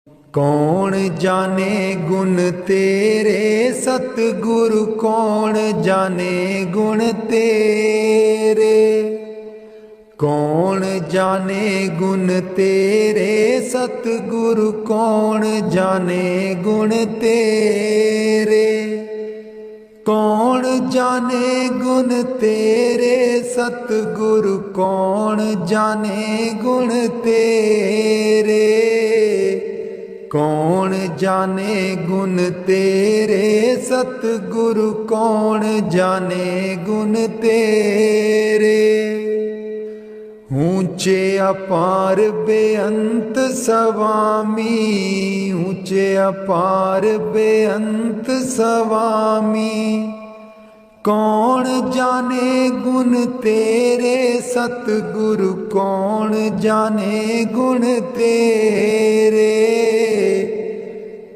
कौन जाने गुण तेरे सतगुरु, कौन जाने गुण तेरे। कौन जाने गुण तेरे सतगुरु, कौन जाने गुण तेरे। कौन जाने गुण तेरे सतगुरु, कौन जाने गुण तेरे। कौन जाने गुण तेरे सतगुरु, कौन जाने गुण तेरे। ऊंचे अपार बेअंत स्वामी, ऊंचे अपार बेअंत स्वामी। कौन जाने गुण तेरे सतगुरु, कौन जाने गुण तेरे।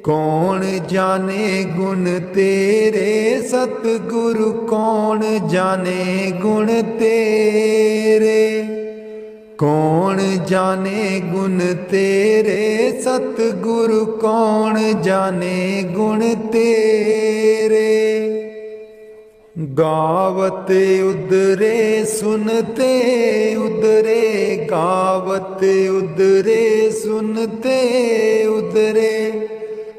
कौन जाने गुण तेरे सतगुरु, कौन जाने गुण तेरे। कौन जाने गुण तेरे सतगुरु, कौन जाने गुण तेरे। गावत उदरे सुनते उदरे, गावत उदरे सुनते उदरे।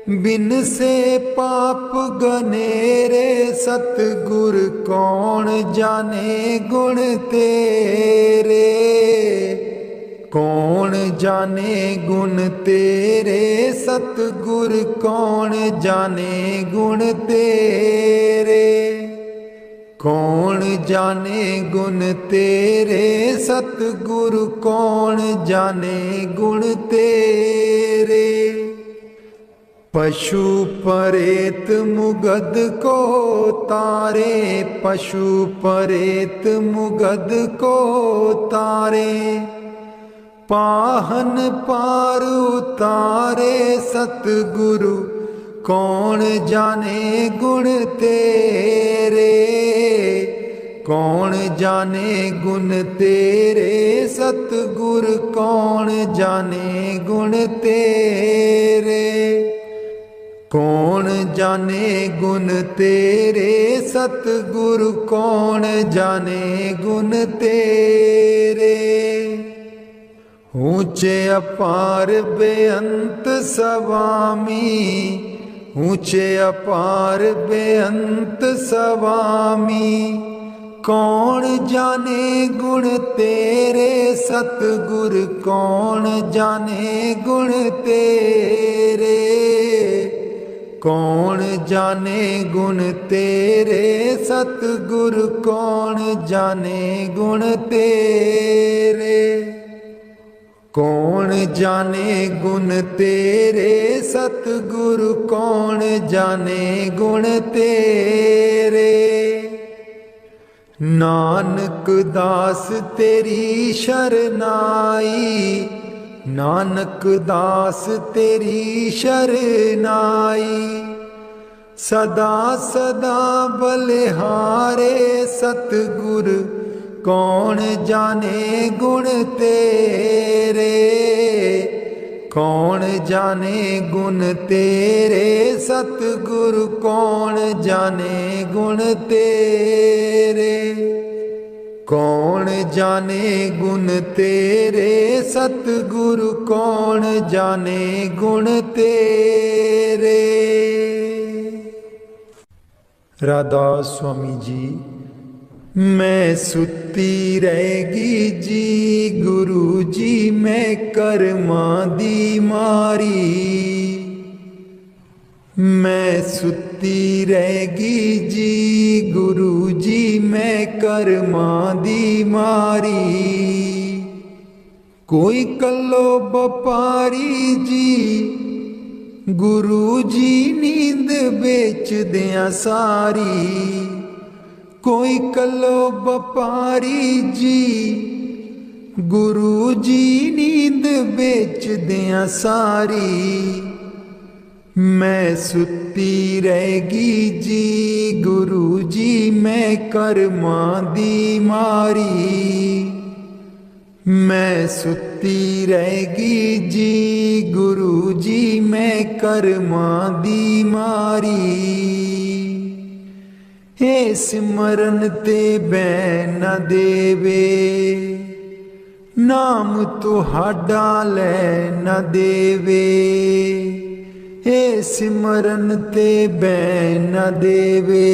बिन से पाप गनेरे सतगुर, कौन जाने गुण तेरे। कौन जाने गुण तेरे सतगुर, कौन जाने गुण तेरे। कौन जाने गुण तेरे सतगुरु, कौन जाने गुण तेरे। पशु परेत मुगद को तारे, पशु परेत मुगद को तारे। पाहन पार उतारे सतगुरु, कौन जाने गुण तेरे। कौन जाने गुण तेरे सतगुर, कौन जाने गुण तेरे। कौन जाने गुण तेरे सतगुरु, कौन जाने गुण तेरे। ऊंचे अपार बेअंत स्वामी, ऊंचे अपार बेअंत स्वामी। कौन जाने गुण तेरे सतगुर, कौन जाने गुण तेरे। कौन जाने गुण तेरे सतगुर, कौन जाने गुण तेरे। कौन जाने गुण तेरे सतगुरु, कौन जाने गुण तेरे। नानक दास तेरी शरनाई, नानक दास तेरी शरनाई। सदा सदा बलिहारे सतगुर, कौन जाने गुण तेरे। कौन जाने गुण तेरे सतगुरु, कौन जाने गुण तेरे। कौन जाने गुण तेरे सतगुरु, कौन जाने गुण तेरे। राधा स्वामी जी। मैं सुती रहेगी जी गुरु जी, मैं कर्मा दी मारी। मैं सुती रहेगी जी गुरु जी, मैं कर्मा दी मारी। कोई कल्लो बपारी जी गुरु जी, नींद बेच दिया सारी। कोई कल्लो बपारी जी गुरु जी, नींद बेच दिया सारी। मैं सुती रहेगी जी गुरु जी, मैं कर्मा दी मारी। मैं सुती रहेगी जी गुरु जी मैं कर्मा दी मारी। हे सिमरन ते बैन न देवे नाम तुहाडा लै न देवे। हे सिमरन ते बैन न देवे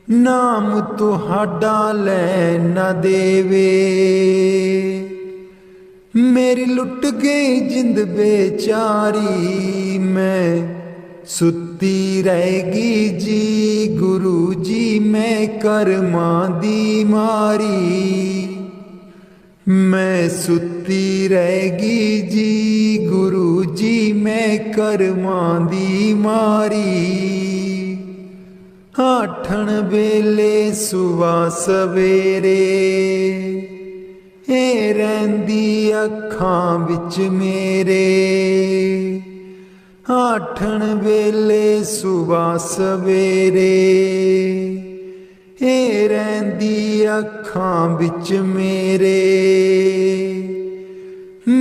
नाम तुहाडा लै न देवे। मेरी लुट गई जिंद बेचारी मैं सुती रहेगी जी गुरु जी मैं कर्मा दी मारी। मैं सुती रहेगी जी गुरु जी मैं कर्मा दी मारी। आठन वेले सुबह सवेरे ए रहिंदी अखां विच मेरे। आठन वेले सुबह सवेरे ए रहिंदी अखां विच मेरे।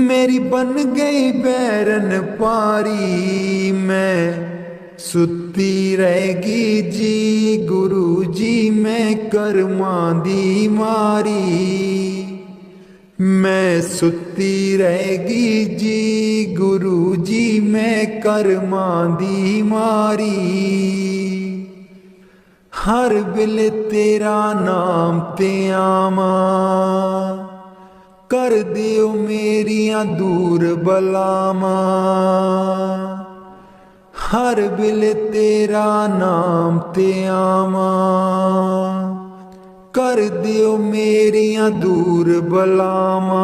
मेरी बन गई बैरन पारी मैं सुती रहेगी जी गुरु जी मैं कर्मा दी मारी। मैं सुती रहेगी जी गुरु जी मैं कर्मा दी मारी। हर वेले तेरा नाम ते आवां कर दिओ मेरियां दूर बलावां। हर वेले तेरा नाम ते आवां कर दिओ मेरियां दूर बलावां।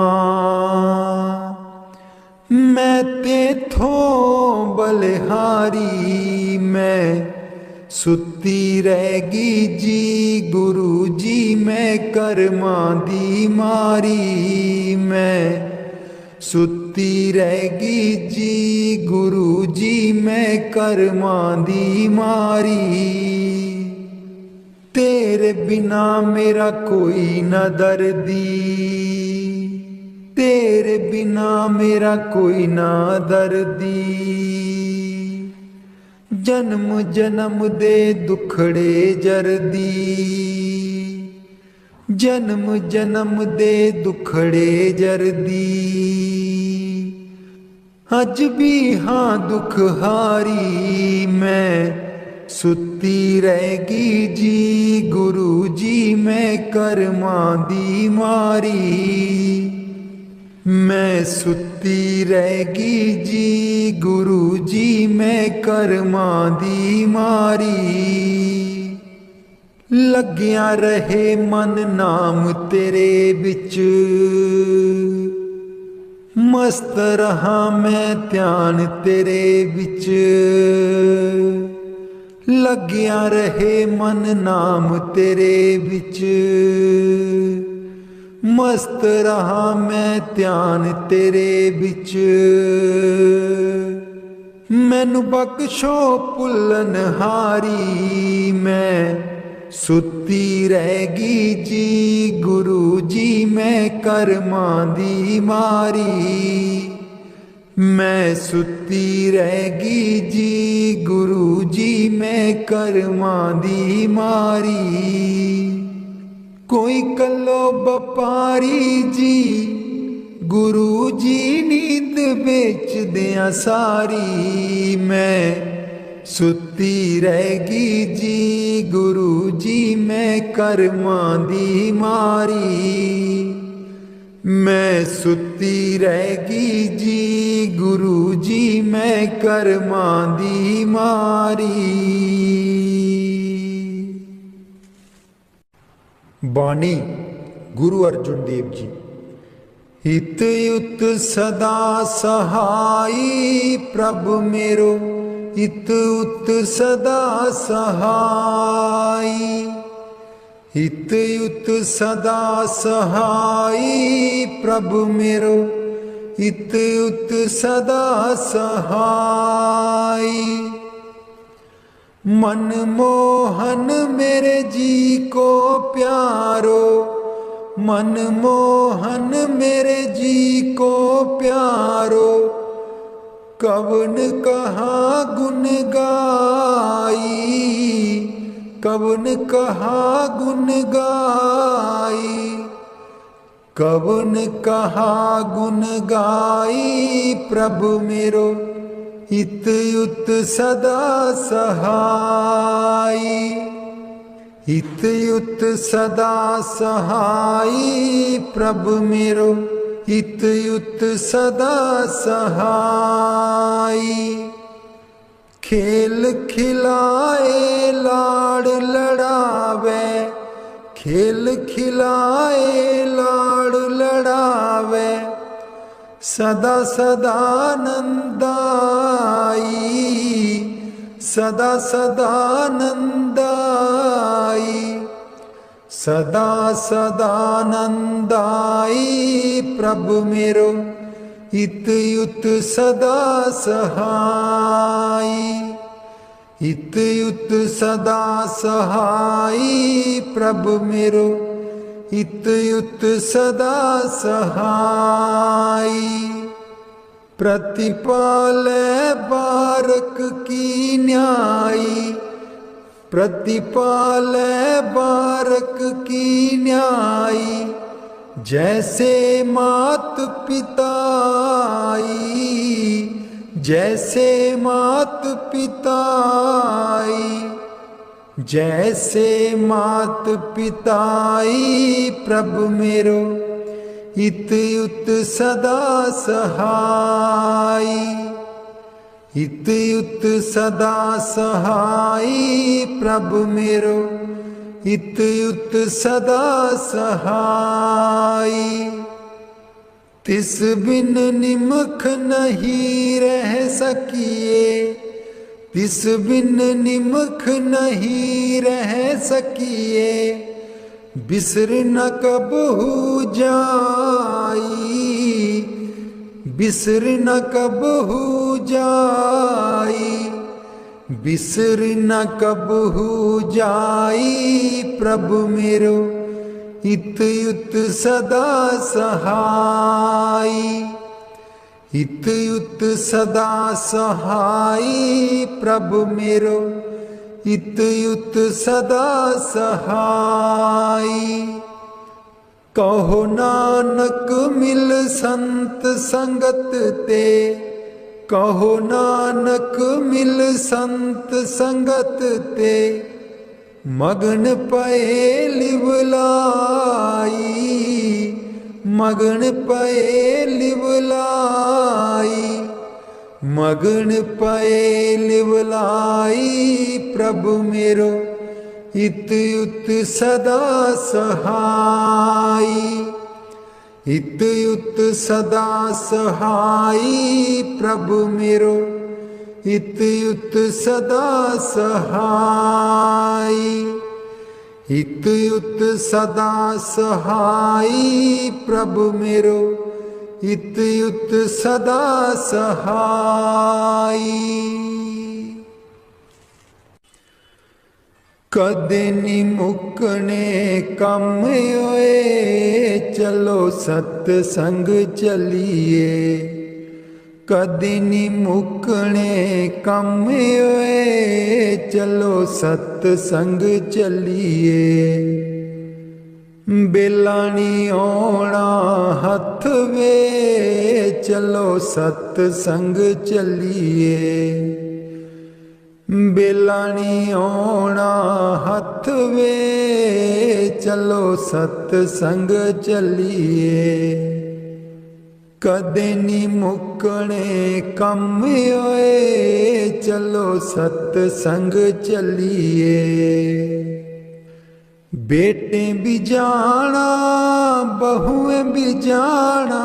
मैं तेथों बलिहारी मैं सुती रहेगी जी गुरु जी मैं कर्मा दी मारी। मैं सुती रहेगी जी गुरु जी मैं कर्मा दी मारी। तेरे बिना मेरा कोई न दर्दी तेरे बिना मेरा कोई न दर्दी। जन्म जन्म दे दुखड़े जरदी जन्म जन्म दे दुखड़े जरदी। अज भी हाँ दुख हारी मैं सुती रहेगी जी गुरु जी मैं कर्मा दी मारी। मैं सुती रहेगी जी गुरु जी मैं कर्मा दी मारी। लग्या रहे मन नाम तेरे बिच मस्त रहा मैं ध्यान तेरे बिच। लग्या रहे मन नाम तेरे बिच मस्त रहा मैं ध्यान तेरे बिच। मैनू बख्शो भुल्लन हारी मैं सुती रहेगी जी गुरु जी मैं कर्मा दी मारी। मैं सुती रहेगी जी गुरु जी मैं कर्मा दी मारी। कोई कलो बपारी जी गुरु जी नींद बेच दिया सारी। मैं सुती रहेगी जी गुरु जी मैं कर्मा दी मारी। मैं सुती रहेगी जी गुरु जी मैं कर्मा दी मारी। बाणी गुरु अर्जुन देव जी। हित युत सदा सहाई प्रभु मेरो हित उत सदा सहाई। हित युत सदा सहाई प्रभु मेरो हित उत सदा सहाई। मन मोहन मेरे जी को प्यारो मनमोहन मेरे जी को प्यारो, कवन कहाँ गुण गाई, कवन कहाँ गुण गाई, कवन कहाँ गुण गाई। प्रभु मेरो इत युत सदा सहाई, इत युत सदा सहाई। प्रभु मेरो इत युत सदा सहाई। खेल खिलाए लाड़ लड़ावे, खेल खिलाए लाड़ लड़ावे, सदा सदा नंदाई, सदा सदा नंदाई, सदा सदा नंदाई। प्रभु मेरो इत युत सदा सहाई, इत युत सदा सहाई। प्रभु मेरो इत युत सदा सहाई। प्रतिपाले बारक की न्यायी, प्रतिपाले बारक की न्यायी, जैसे मात पिताई, जैसे मात पिताई, जैसे मात पिताई। प्रभु मेरो इत युत सदा सहाई, इत युत सदा सहाई। प्रभु मेरो इत युत सदा सहाई। तिस बिन निमख नहीं रह सकिए, तिस बिन निमख नहीं रह सकिए, बिसर न कबहू जाई, बिसर न कबहू जाई, बिसर न कबहू जाई। प्रभु मेरो इत युत सदा सहाई, इत युत सदा सहाई। प्रभु मेरो इत युत सदा सहाई। कहो नानक मिल संत संगत ते, कहो नानक मिल संत संगत ते, मगन पए लिवलाई, मगन पए लिवलाई, मगन पए लिवलाई। प्रभु मेरो इत युत सदा सहाई, इत युत सदा सहाई। प्रभु मेरो इत युत सदा सहाई, इत युत सदा सहाई। प्रभु मेरो इत युत सदा सहाई। कदे नी मुकने कम होए, चलो सत्संग चलिए, कदे नी मुकने कम होए, चलो सत्संग चलिए। बेला नी आउणा हथ वे, चलो सत्संग चलिए, बेला नी आउणा हथ वे, चलो सत्संग चलिए। कदे नी मुकने कम होए, चलो सत्संग चलिए। बेटे भी जाना बहुएं भी जाना,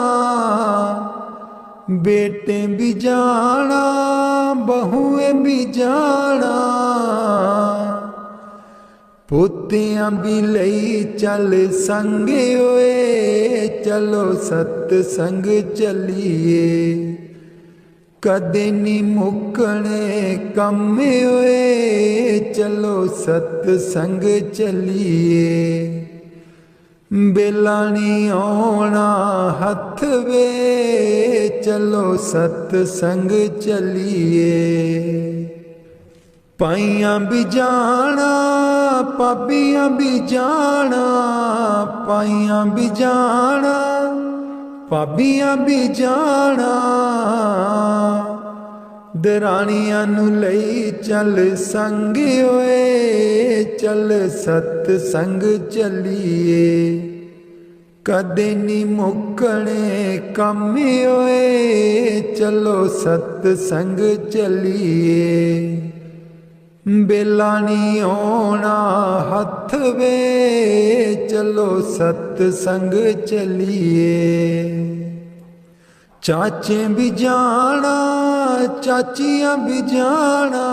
बेटे भी जाना बहुएं भी जाना, पोतियां भी लई चल संगे होए, चलो सत्संग चलिए। कदे नी मुकने कम होए, चलो सत्संग चलिए। बेला नहीं आना हथ वे, चलो सतसंग चलिए। पाइयां भी जाना पाबियां भी जाना, पाइयां भी जाना पाबियां भी जाना। दरानियां नू लई चल संग ओए, चल सतसंग चलिए। कदे नी मुकने कम ओए, चलो सतसंग चलिए। बेला नहीं आना हथ वे, चलो सतसंग चलिए। चाचे भी जाना चाचियां भी जाना,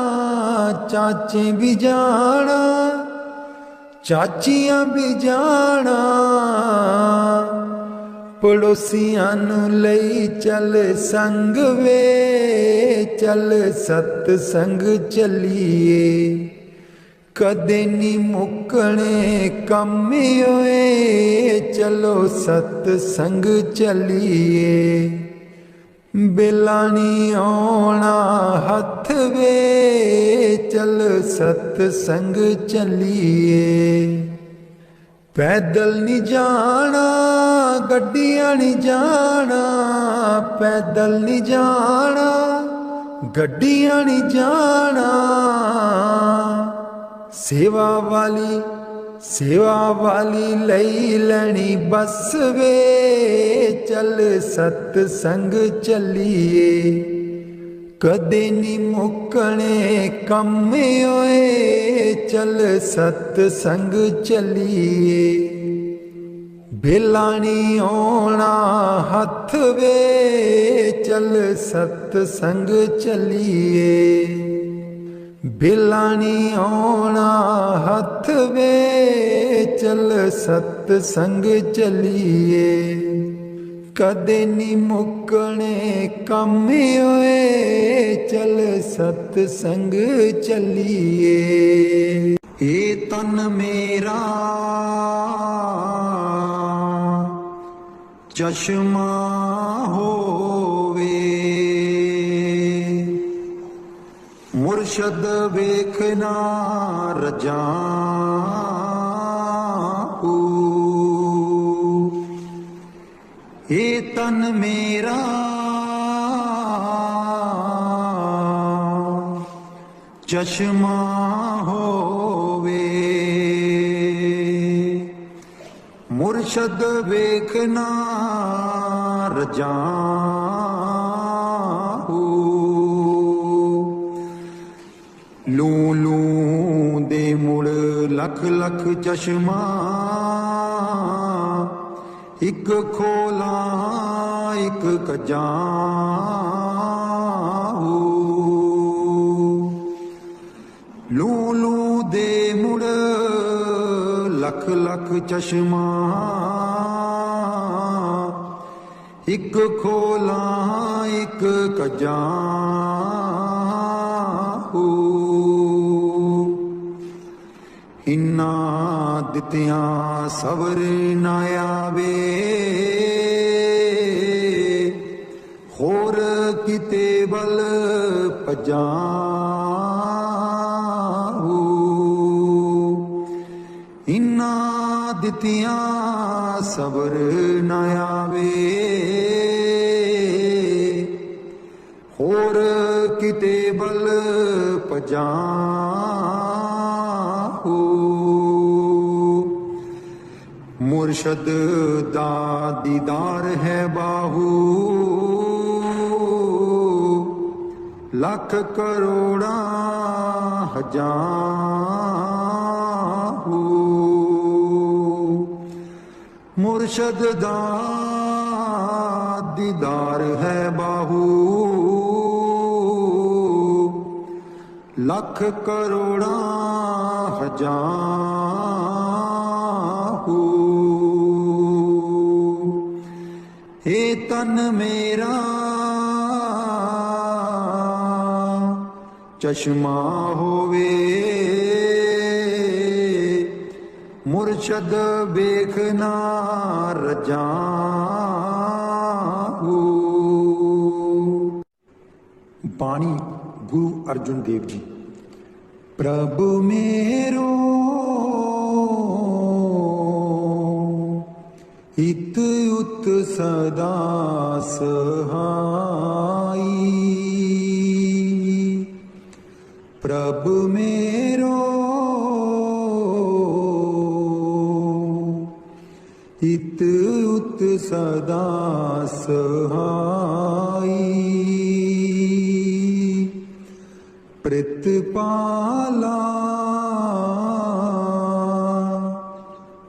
चाचे भी जाना चाचियां भी जाना। पड़ोसियां नू लई चल संग वे, चल सतसंग चलिए। कदे नी मुकने कम ओए, चलो सतसंग चलिए। बेला नहीं आना हथ वे, चल सतसंग चलिए। पैदल नहीं जाना गड्डियां नहीं जाना, पैदल नहीं जाना गड्डियां नहीं जाना। सेवा वाली लई लैनी बस वे, चल सतसंग चलिए। कदे नी मुकने कम ओए, चल सतसंग चलिए। बेला नहीं आना हथ वे, चल सतसंग चलिए। बेला नहीं आना हथ वे, चल सतसंग चलिए। कदे नी मुकने कम ओए, चल सतसंग चलिए। ए तन मेरा चश्मा होवे, मुर्शद वेखना रजाऊ। ये तन मेरा चश्मा होवे, मुर्शद वेखना रजाऊ। लू लू दे मुड़ लख लख चश्मा, एक खोला एक कजाऊ। लू लू दे मुड़ लख लख चश्मा, एक खोला एक कजाऊ। इन्ना दित्तियां सबर ना आवे, होर किते बल पजाऊ। इन्ना दित्तियां सबर ना आवे, होर किते बल पजाऊ। मुर्शद दा दीदार है बाहू, लख करोड़ा हजारू। मुर्शद दा दीदार है बाहू, लख करोड़ा हजारू। हे तन मेरा चश्मा होवे, मुरशद बेखना रजाऊ। बाणी गुरु अर्जुन देव जी। प्रभु मेरो हित उत सदा सहाई। प्रभु मेरो हित उत सदा सहाई। प्रतिपाला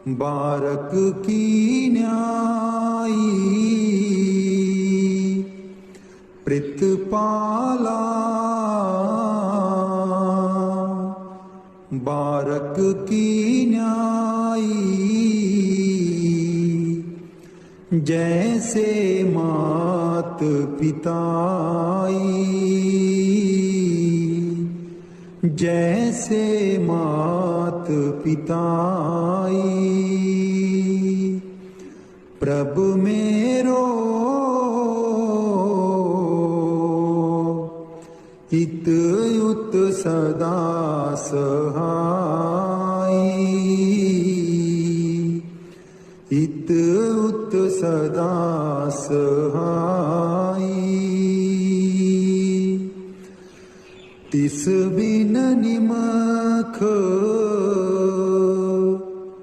बारक की न्यायी। प्रतिपाला बारक की न्यायी। जैसे मात पिताई। जैसे मात पिताई। प्रभु मेरो हित उत सदा सहाई। हित उत सदा सहाई। तिस बिन निमख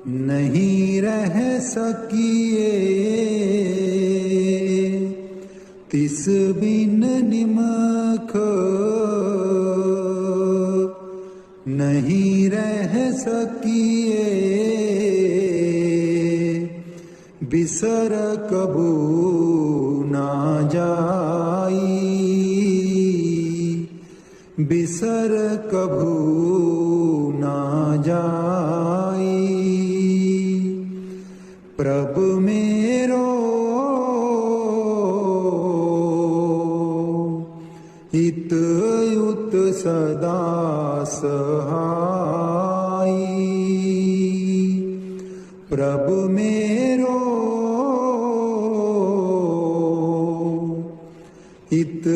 नहीं रह सकिए। तिस बिन निमख नहीं रह सकिए। बिसर कबू ना जाई। बिसर कभू ना जाई। प्रभु मेरो हित उत सदा सहाई। प्रभु मेरो हित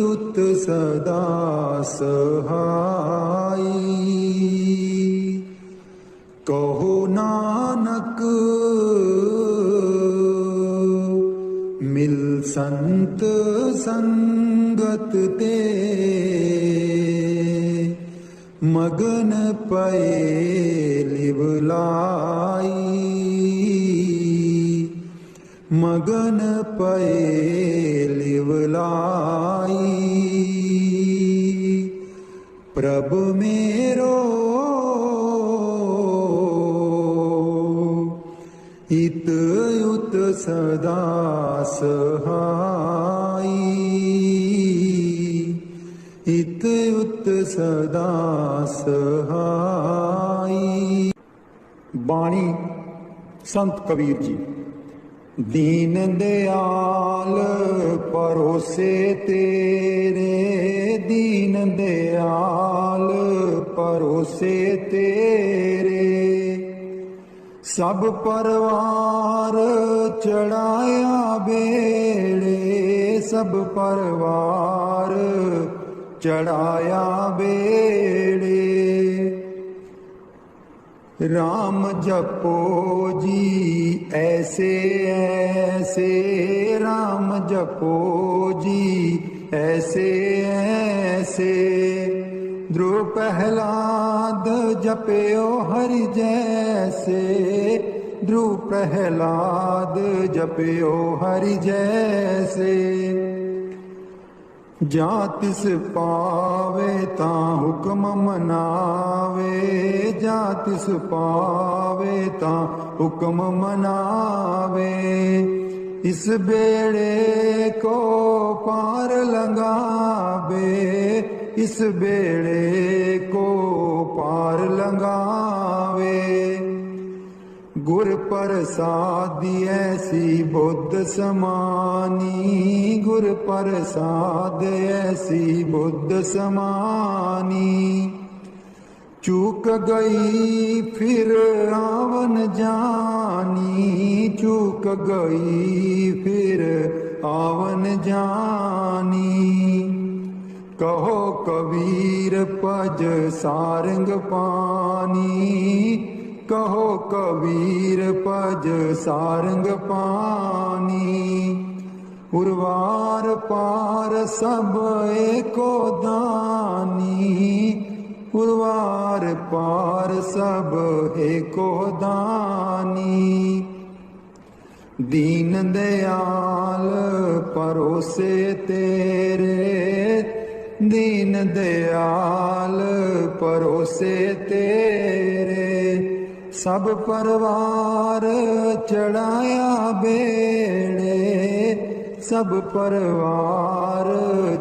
उत सदा सहाई। कहो नानक मिल संत संगत ते। मगन पए लिवलाई। मगन पए लिवलाई। प्रभु मेरो हित उत सदा सहाई। हित उत सदा सहाई। बाणी संत कबीर जी। दीन दयाल परोसे तेरे। दीन दयाल परोसे तेरे। सब परवार चढ़ाया बेड़े। सब परवार चढ़ाया बेड़े। राम जपो जी ऐसे ऐसे। राम जपो जी ऐसे ऐसे। ध्रुव प्रहलाद जपयो हरि जैसे। ध्रुव प्रहलाद जपयो हरि जैसे। जा तिस पावे ता हुक्म मनावे। जा तिस पावे ता हुक्म मनावे। इस बेड़े को पार लगावे। इस बेड़े को पार लगावे। गुर प्रसादी ऐसी बुद्ध समानी। गुर प्रसाद ऐसी बुद्ध समानी। चूक गई फिर आवन जानी, चूक गई फिर आवन जानी। कहो कबीर पज सारंग पानी, कहो कबीर पज सारंग पानी। उर्वार पार सब एको दानी, उर्वार पार सब एको दानी। दीन दयाल परोसे तेरे, दीन दयाल परोसे तेरे। सब परिवार चढ़ाया बेड़े, सब परिवार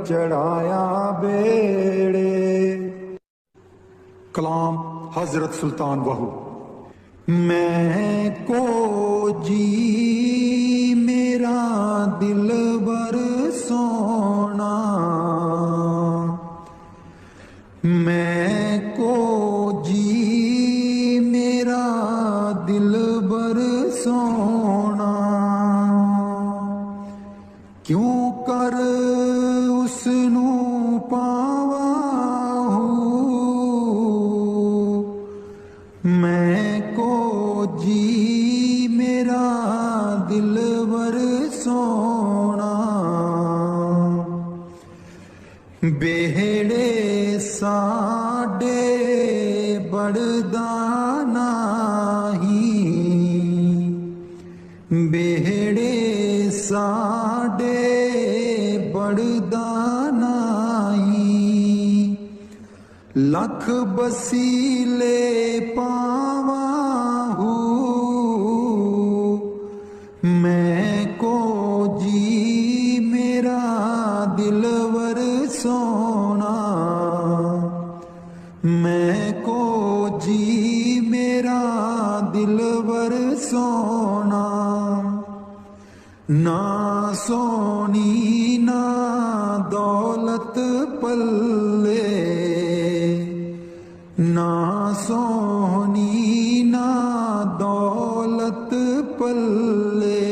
चढ़ाया बेड़े। कलाम हजरत सुल्तान बहू। मैं को जी मेरा दिलबर सोना, मैं को जी मेरा दिलबर सोना। क्यों कर उसनू पावा हूँ, मैं को जी मेरा दिलबर सोना। बेहड़े साडे बड़दा नाही, बेहड़े साडे बड़दा नाही। लख बसीले पावा हूँ, मैं को जी मेरा दिलवर सोना, मैं को जी मेरा दिलवर सोना। ना सोनी ना दौलत पल्ले, ना सोनी ना दौलत पल्ले।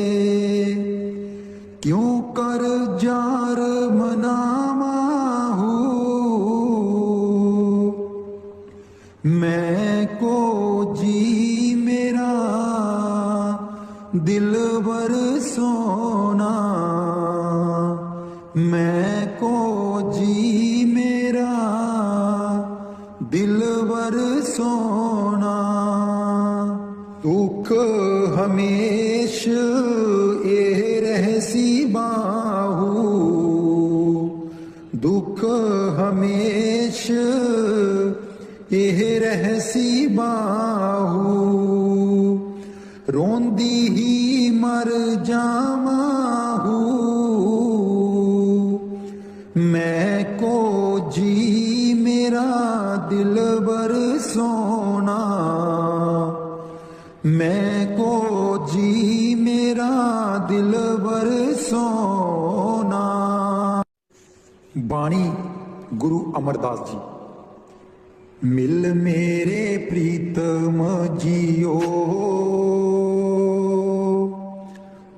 क्यों कर जार मनावा हूँ, मैं को जी मेरा दिलवर सोना, मैं को जी मेरा दिलवर सोना। दुख हमेश ए रहसी बाहू, दुख हमेश एह रहसी बाहू। रोंदी ही मर जावा हूँ, मैं को जी मेरा दिलबर सोना, मैं को जी मेरा दिलबर सोना। बाणी गुरु अमरदास जी। मिल मेरे प्रीतम जियो,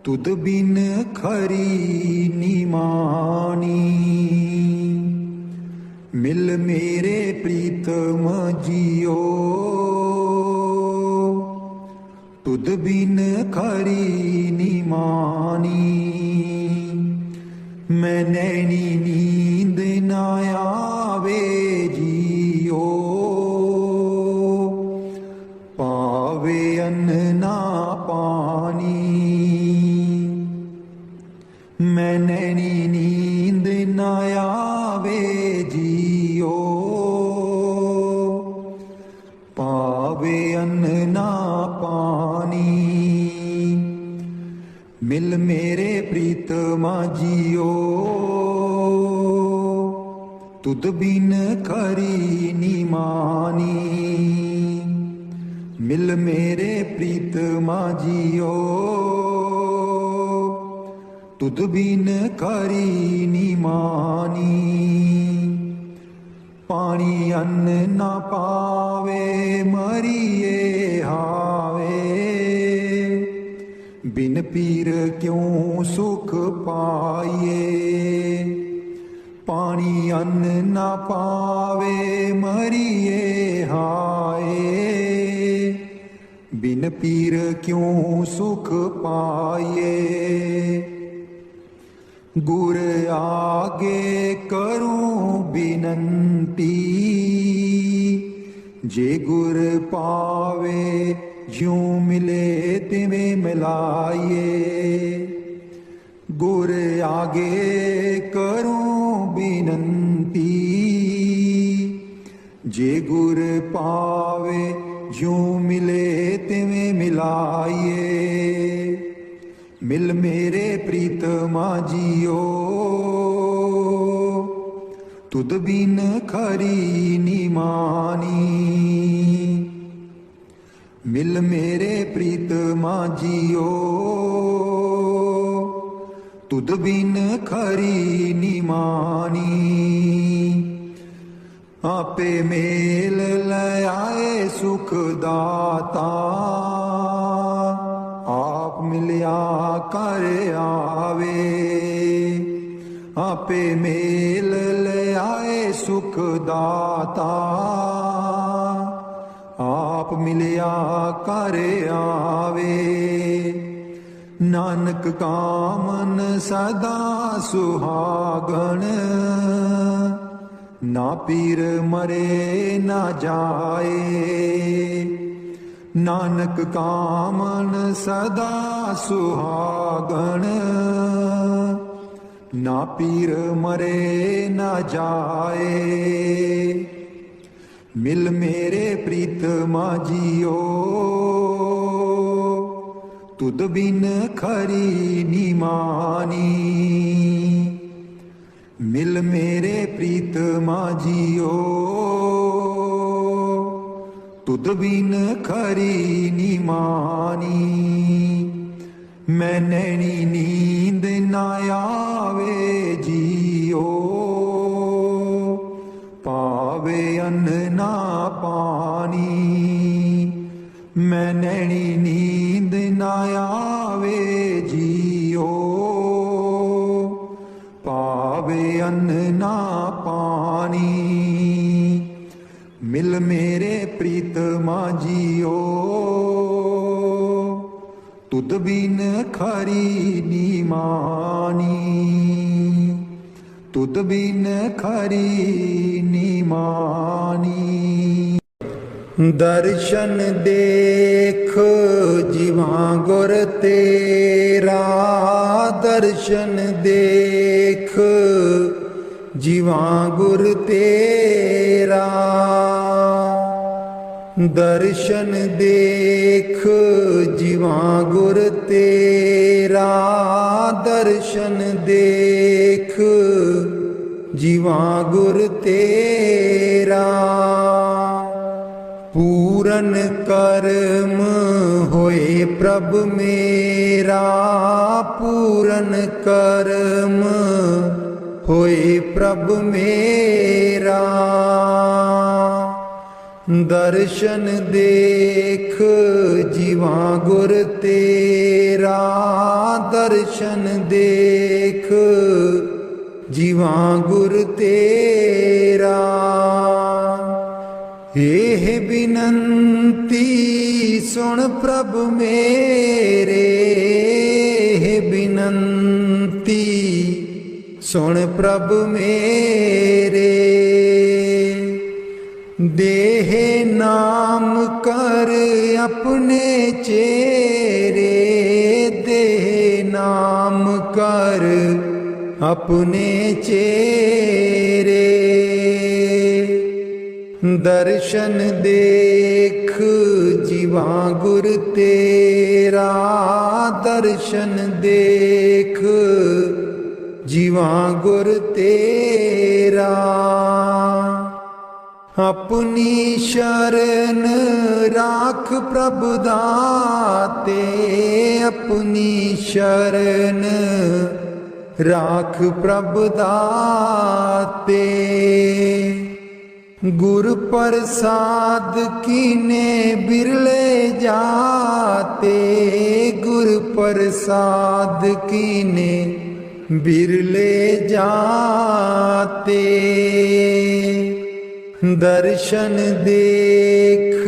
तुद बिन खरी निमानी। मिल मेरे प्रीतम जियो, तुद बिन खरी निमानी। मैं नैनी नींद न आवे जियो, पावे अन्न ना पानी। मैं नैनी नींद न आवे जियो, पावे अन्न ना पानी। मिल मेरे प्रीतमा जियो, तुद बिन खरी निमानी। मिल मेरे प्रीतमा जियो, तुद बिन खरी निमानी। ਪਾਣੀ ਅੰਨ ਨਾ ਪਾਵੇ ਮਰੀਏ ਹਾਵੇ ਬਿਨ ਪੀਰ ਕਿਉਂ ਸੁਖ ਪਾਈਏ ਪਾਣੀ ਅੰਨ ਨਾ ਪਾਵੇ ਮਰੀਏ ਹਾਏ ਬਿਨ ਪੀਰ ਕਿਉਂ ਸੁਖ ਪਾਈਏ ਗੁਰ ਆਗੇ ਕਰੂੰ ਬਿਨੰਤੀ ਜੇ ਗੁਰ ਪਾਵੇ ਜਿਉ ਮਿਲੇ ਤਿਵੇਂ ਮਿਲਾਈਏ ਗੁਰ ਆਗੇ ਕਰੂੰ ਬਿਨੰਤੀ ਜੇ ਗੁਰ ਪਾਵੇ ਜਿਉ ਮਿਲੇ ਤਿਵੇਂ ਮਿਲਾਈਏ ਮਿਲ ਮੇਰੇ ਪ੍ਰੀਤਮਾ ਜੀਓ ਤੁਧ ਬਿਨ ਖਰੀ ਨਿਮਾਨੀ ਮਿਲ ਮੇਰੇ ਪ੍ਰੀਤਮਾ ਜੀਓ ਤੁਧ ਬਿਨ ਖਰੀ ਨਿਮਾਨੀ ਆਪੇ ਮੇਲ ਲੈ ਆਏ ਸੁਖ ਦਾਤਾ ਆਪ ਮਿਲਿਆ ਕਰ ਆਵੇ ਆਪੇ ਮੇਲ ਲੈ ਆਏ ਸੁਖ ਦਾਤਾ ਆਪ ਮਿਲਿਆ ਕਰ ਆਵੇ ਨਾਨਕ ਕਾਮਨ ਸਦਾ ਸੁਹਾਗਣ ਨਾ ਪੀਰ ਮਰੇ ਨਾ ਜਾਏ ਨਾਨਕ ਕਾਮਨ ਸਦਾ ਸੁਹਾਗਣ ਨਾ ਪੀਰ ਮਰੇ ਨਾ ਜਾਏ ਮਿਲ ਮੇਰੇ ਪ੍ਰੀਤਮਾ ਜੀਓ ਤੁਧ ਬਿਨ ਖਰੀ ਨਿਮਾਨੀ ਮਿਲ ਮੇਰੇ ਪ੍ਰੀਤਮਾ ਜੀਓ ਤੁਧ ਬਿਨ ਖਰੀ ਨਿਮਾਨੀ ਮੈਂ ਨੈਣੀ ਨੀਂਦ ਨਾ ਆਵੇ ਜੀਓ ਪਾਵੇ ਅੰਨ ਨਾ ਪਾਣੀ ਮੈਂ ਨੈਣੀ ਨੀਂਦ ਨਾ ਆਵੇ ਜੀਓ ਪਾਵੇ ਅੰਨ ਨਾ ਪਾਣੀ ਮਿਲ ਮੇਰੇ ਪ੍ਰੀਤਮਾ ਜੀਓ ਤੁਧ ਬਿਨ ਖਰੀ ਨਿਮਾਨੀ ਤੁਧ ਬਿਨ ਖਰੀ ਨਿਮਾਨੀ ਦਰਸ਼ਨ ਦੇਖ ਜੀਵਾਂ ਗੁਰ ਤੇਰਾ ਦਰਸ਼ਨ ਦੇਖ ਜੀਵਾਂ ਗੁਰ ਤੇਰਾ ਦਰਸ਼ਨ ਦੇਖ ਜੀਵਾਂ ਗੁਰ ਤੇਰਾ ਦਰਸ਼ਨ ਦੇਖ ਜੀਵਾਂ ਗੁਰ ਤੇਰਾ ਪੂਰਨ ਕਰਮ ਹੋਏ ਪ੍ਰਭ ਮੇਰਾ ਪੂਰਨ ਕਰਮ ਹੋਏ ਪ੍ਰਭ ਮੇਰਾ ਦਰਸ਼ਨ ਦੇਖ ਜੀਵਾਂ ਗੁਰ ਤੇਰਾ ਦਰਸ਼ਨ ਦੇਖ ਜੀਵਾਂ ਗੁਰ ਤੇਰਾ ਇਹ ਬਿਨੰਤੀ ਸੁਣ ਪ੍ਰਭ ਮੇਰੇ ਇਹ ਬਿਨੰਤੀ ਸੁਣ ਪ੍ਰਭ ਮੇਰੇ ਦੇਹ ਨਾਮ ਕਰ ਆਪਣੇ ਚੇਰੇ ਦੇਹ ਨਾਮ ਕਰ ਆਪਣੇ ਚੇਰੇ ਦਰਸ਼ਨ ਦੇਖ ਜੀਵਾਂ ਗੁਰ ਤੇਰਾ ਦਰਸ਼ਨ ਦੇਖ ਜੀਵਾਂ ਗੁਰ ਤੇਰਾ ਆਪਣੀ ਸ਼ਰਨ ਰਾਖ ਪ੍ਰਭ ਦਾਤੇ ਆਪਣੀ ਸ਼ਰਨ ਰਾਖ ਪ੍ਰਭ ਦਾਤੇ गुरु प्रसाद कीने बिरले जाते, गुरु प्रसाद कीने बिरले जाते। दर्शन देख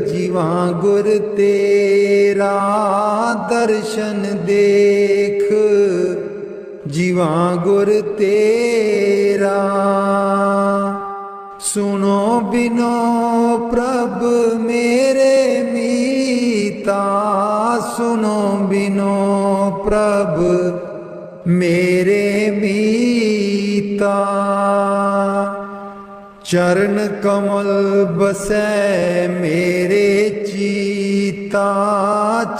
जीवा गुर तेरा, दर्शन देख जीवा गुर तेरा। सुनो बिनो प्रभ मेरे मीता, सुनो बिनो प्रभ मेरे मीता। चरण कमल बसै मेरे चीता,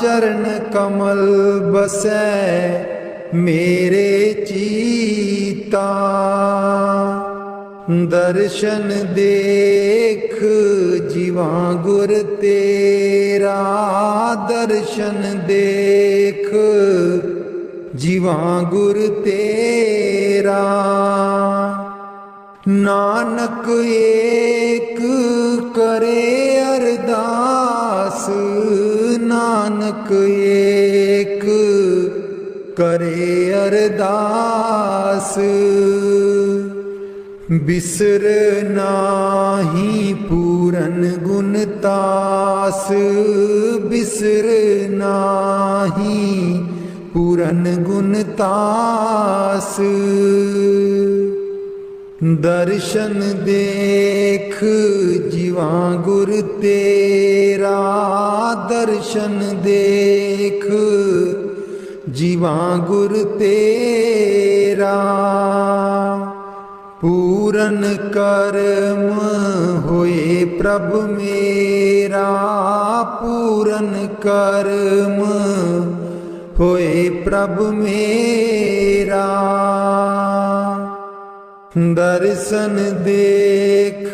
चरण कमल बसै मेरे चीता। दर्शन देख जीवा गुर तेरा, दर्शन देख जीवा गुर तेरा। नानक एक करे अरदास, नानक एक करे अरदास। बिसर नाही पूरन गुण तास, बिसर नाही पूरन गुण तास। दर्शन देख जीवा गुर तेरा, दर्शन देख जीवा गुर तेरा। पूरन कर्म होए प्रभु मेरा, पूरन कर्म होए प्रभु मेरा। दर्शन देख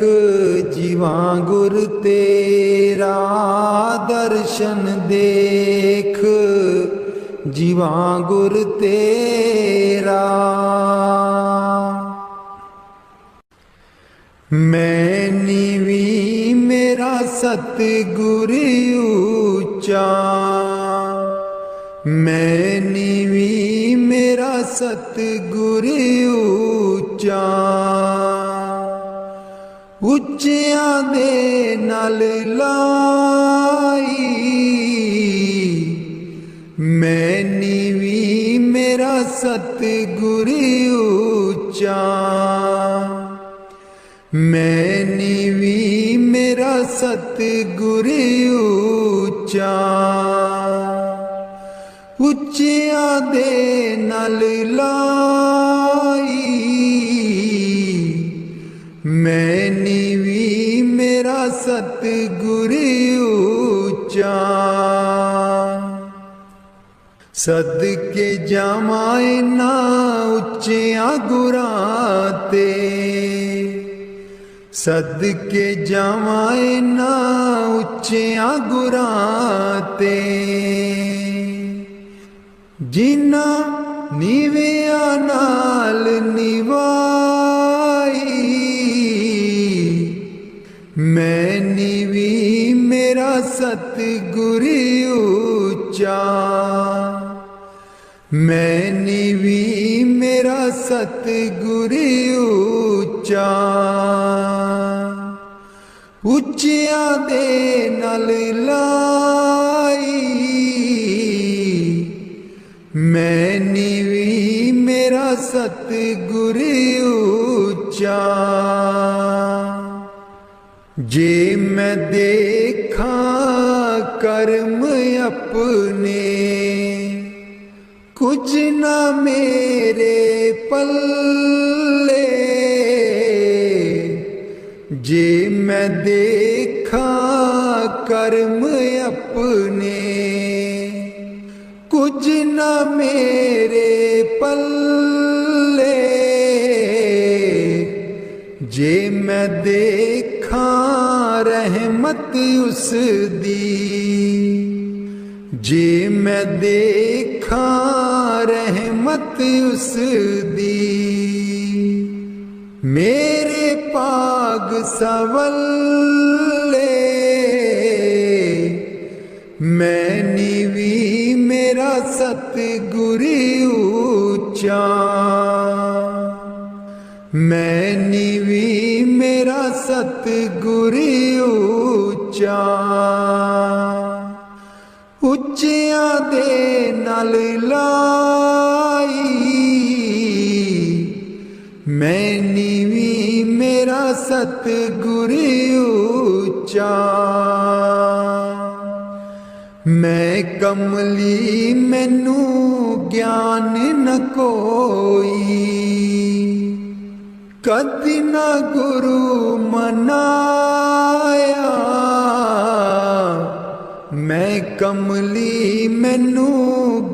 जीवा गुर तेरा, दर्शन देख जीवा गुर तेरा। मैं नीवी मेरा सतगुर ऊंचा, मैं नीवी मेरा सतगुर ऊंचा। उच्चियां दे नाल लाई, मैं नीवी मेरा सतगुर ऊंचा। मैं नीवी मेरा सतगुर ऊंचा। उच्चियां दे नाल लाई, मैं नीवी मेरा सतगुर ऊंचा। सदके जावां ना उच्चियां गुरां ते, सदके जावां ना उच्चियां गुरां ते। जिन्ना नीवियां नाल निवाई, मैं नीवी मेरा सतगुर ऊंचा। मैं नीवी मेरा सतगुर ऊंचा। उच्चियां दे नाल लाई, मैं नीवी मेरा सतगुर ऊंचा। जे मैं देखा कर्म अपने, कुछ ना मेरे पल्ले। जे मैं देखा कर्म अपने, कुछ ना मेरे पल्ले। जे मैं देखा रहमत उस दी, जे मैं देखा रहमत उस दी। मेरे पाग सवले मैं नीवी मेरा सतगुरु ऊंचा मैं नीवी मेरा सतगुरु ऊंचा ਉੱਚਿਆਂ ਦੇ ਨਾਲ ਲਾਈ ਮੈਂ ਨੀਵੀਂ ਮੇਰਾ ਸਤਿਗੁਰੂ ਉੱਚਾ ਮੈਂ ਕਮਲੀ ਮੈਨੂੰ ਗਿਆਨ ਨ ਕੋਈ ਕਦੀ ਨਾ ਗੁਰੂ ਮਨਾਇਆ मैं कमली मैनू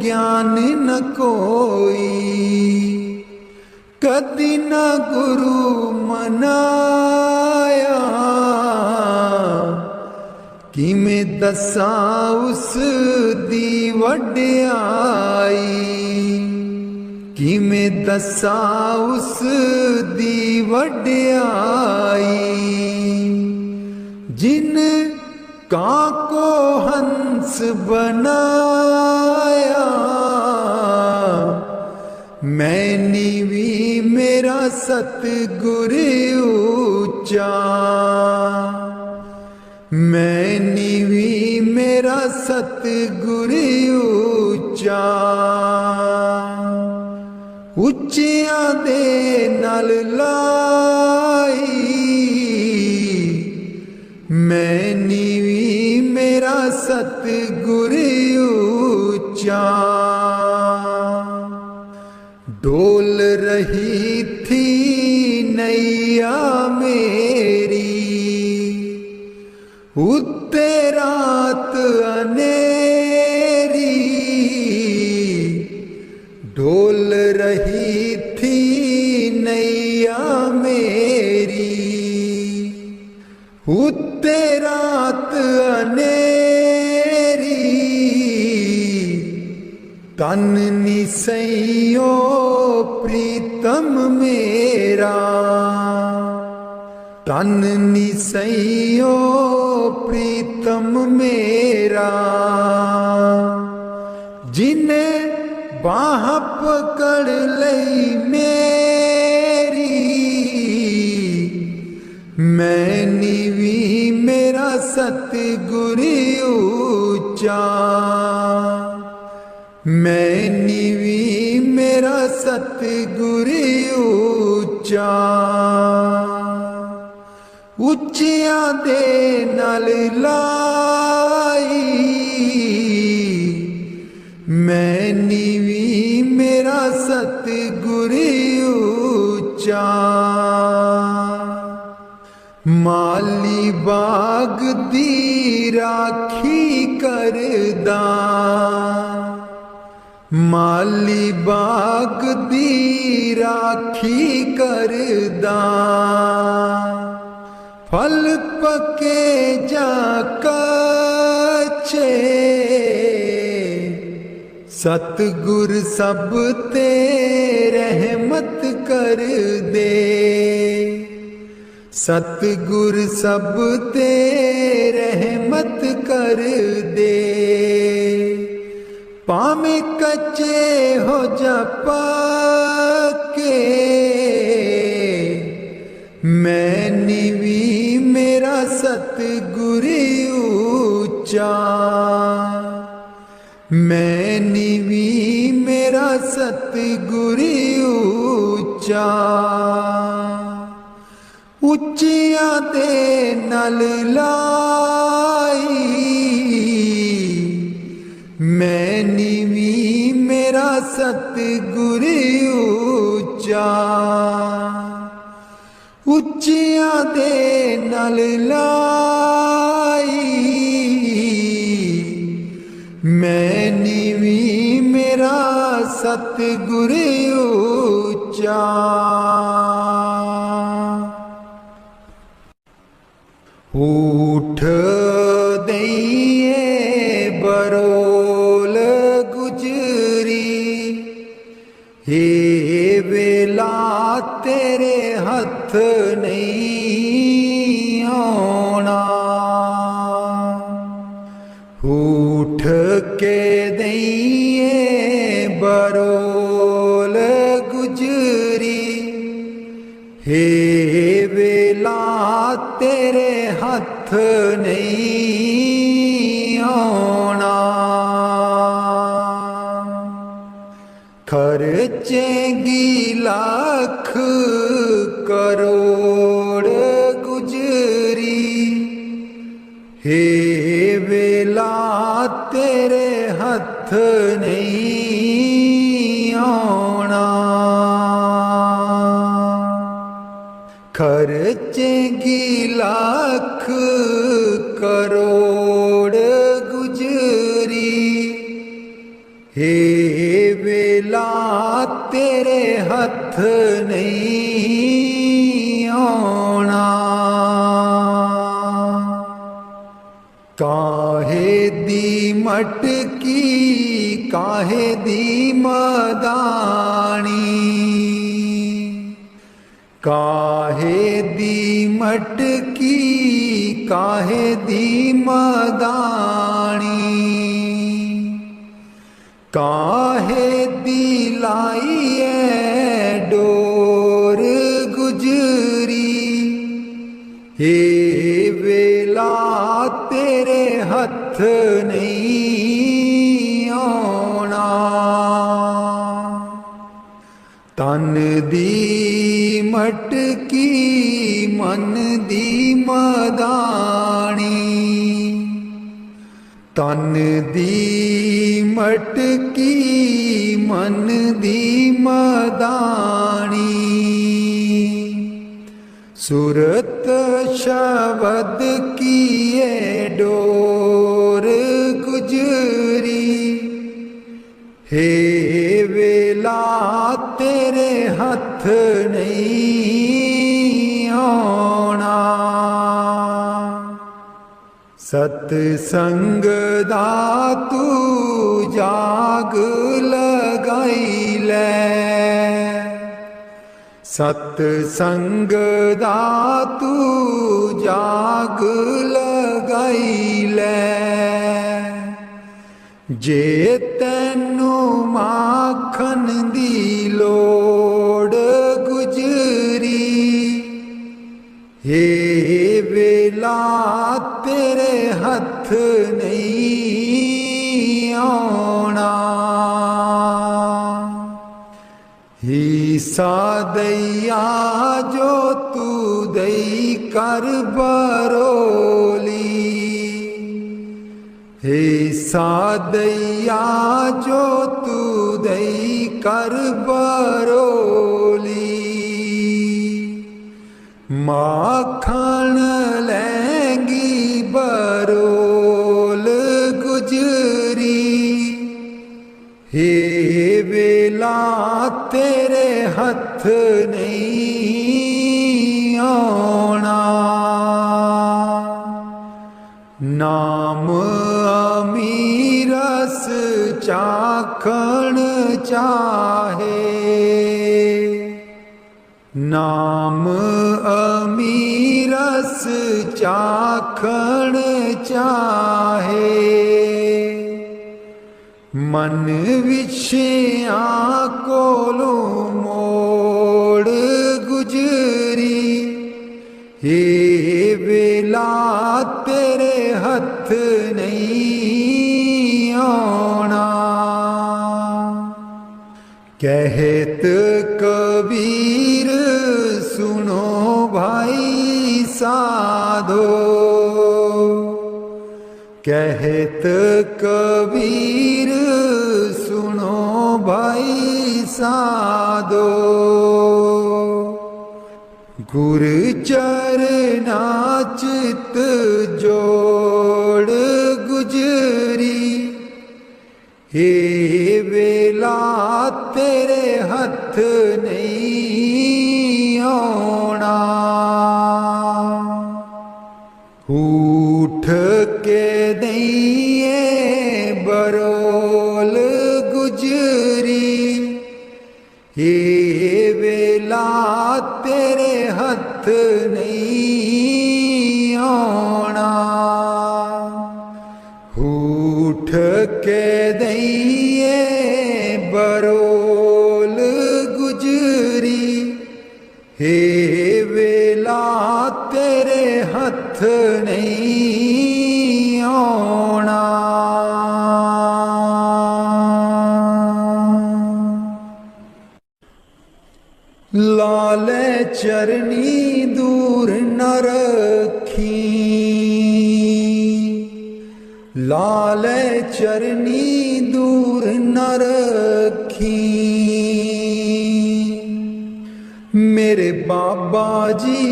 ज्ञान न कोई कदी न गुरु मनाया कि मैं दसा उस दी वड्याई कि मैं दसा उस दी वड्याई जिन कां को हंस बनाया मैं नीवी मेरा सतगुरु ऊंचा मैं नीवी मेरा सतगुरु ऊंचा ਉੱਚਿਆਂ ਦੇ ਨਾਲ ਲਾਈ मैं नीवी मेरा सतगुरु ऊंचा डोल रही थी नैया मेरी उत्ते रात अनेरी डोल रही थी नैया मेरी उत्ते रात अनेरी तन निसैयो प्रीतम मेरा तन निसैयो प्रीतम मेरा जिन्हें बाह पकड़ लई मेरी मैं नीवी मेरा सतगुरु ऊंचा मैं नीवी मेरा सतगुरु ऊंचा ਉੱਚਿਆਂ ਦੇ ਨਾਲ ਲਾਈ ਮੈਂ ਨੀਵੀਂ ਮੇਰਾ ਸਤਿਗੁਰੂ ਉੱਚਾ ਮਾਲੀ ਬਾਗ ਦੀ ਰਾਖੀ ਕਰਦਾ ਮਾਲੀ ਬਾਗ ਦੀ ਰਾਖੀ ਕਰਦਾ फल पके जा कच्चे सतगुर सब ते रहमत कर दे सतगुर सब ते रहमत कर दे पामे कच्चे हो जा पक्के मैं नीवी मेरा सतगुरु ऊंचा मैं नीवी मेरा सतगुरु ऊंचा ਉੱਚਿਆਂ ਦੇ ਨਾਲ ਲਾਈ ਮੈਂ ਨੀਵੀਂ ਮੇਰਾ ਸਤਿਗੁਰੂ ਉੱਚਾ ਉੱਚਿਆਂ ਦੇ ਨਾਲ ਲਾਈ ਮੈਂ ਨੀਵੀਂ ਮੇਰਾ ਸਤਿਗੁਰੂ ਉੱਚਾ ऊठ दइए बरोल गुजरी हे वेला तेरे हथ नहीं तेरे हथ नहीं आना। खर्चेंगी लाख करोड़ गुजरी, हे वेला तेरे हथ नहीं आना। खर्चेंगी लाख करोड़ गुजरी, हे वेला तेरे हथ नहीं आना। काहे दी मटकी काहे दी मदानी, काहे दी मटकी काहे दी मदानी। काहे दी लाइए डोर गुजरी, हे वेला तेरे हथ नहीं आना। तन दी मटकी मन दी मदानी, तन दी मटकी मन दी मदानी। सूरत शब्द की ये डोर गुजरी, हे वेला तेरे हथ नहीं आना। सतसंग दा तू जाग लगाई ले, सतसंग दा तू जाग लगाई ले। जे तैनू माखन दी लोड़ गुजरी, हे वेला तेरे हथ नहीं आना। हिस्सा दैया जो तू दई कर बरोली, हिस्सा दैया जो तू दई कर बरोली। माखन लेंगी बरोल गुजरी, हे वेला तेरे हथ नहीं आना। नाम अमीरस चाखण चाहे, नाम अमीरस चाखण चाहे। मन विषया कोलों मोड़ गुजरी, हे वेला तेरे हथ नहीं आना। कहत कबीर सुनो भाई साधो, कहत कबीर सुनो भाई साधो। गुर चरना चित जोड़ गुजरी, हे वेला तेरे हथ नहीं आना। उठ के दइए बरोल गुजरी, हे वेला तेरे हथ नहीं आना। उठ के दइए बरोल गुजरी, हे वेला तेरे हथ नहीं आना। लाले चरनी दूर न रखी, लाले चरनी दूर न रखी। मेरे बाबा जी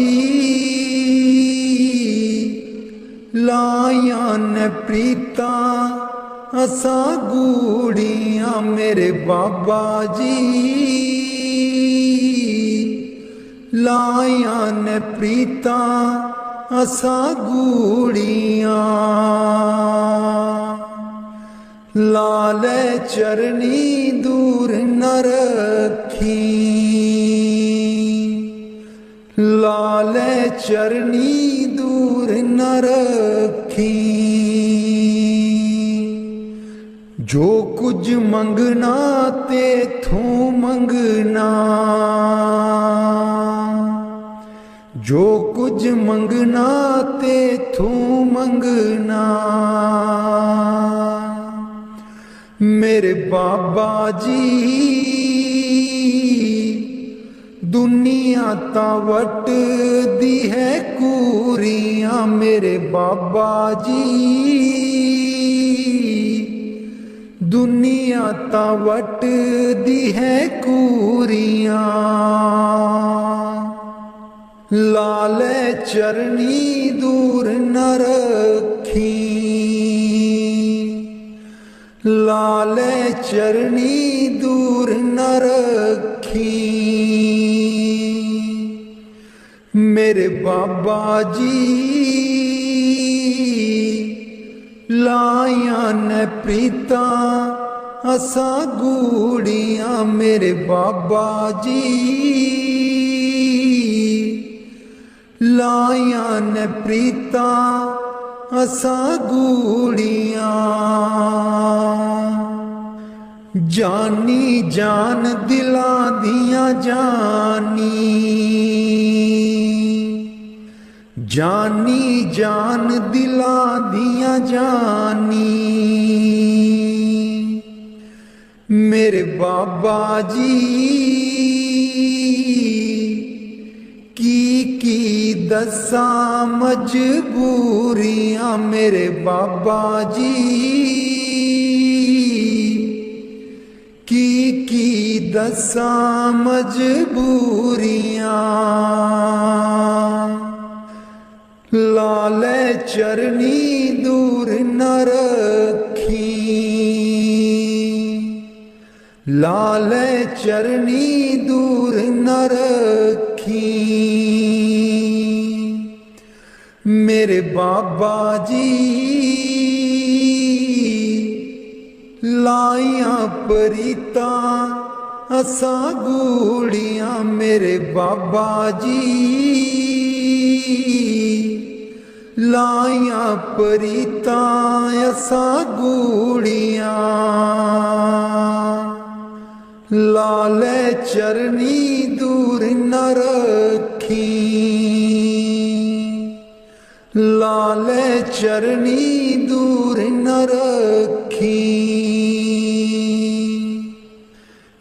लाया न प्रीता असा गूड़ियां। मेरे बाबा जी लाया न प्रीता असा गूड़ियां। लाले चरनी दूर न रखी, लाले चरनी दूर न रखी। जो कुछ मंगना तेथों मंगना, जो कुछ मंगना तेथों मंगना। मेरे बाबा जी दुनिया ता वट दी है कूरियां। मेरे बाबा जी दुनिया ता वट दी है कूरियां। लाले चरनी दूर न रखी, लाले चरनी दूर न रखी। मेरे बाबा जी लाया न प्रीता असा गूड़ियां। मेरे बाबा जी लाया न प्रीता असा गूड़ियां। जानी जान दिला दिया जानी, जानी जान दिला दिया जानी। मेरे बाबा जी की दसा मजबूरियां। मेरे बाबा जी की दसा मजबूरियां। लाले चरनी दूर न रखी, लाले चरनी दूर न रखी। मेरे बाबा जी लाया प्रीता असा गूड़ियां। मेरे बाबा जी लाया प्रीता असा गूड़ियां। लाले चरनी दूर न रखी, लाले चरनी दूर न रखी।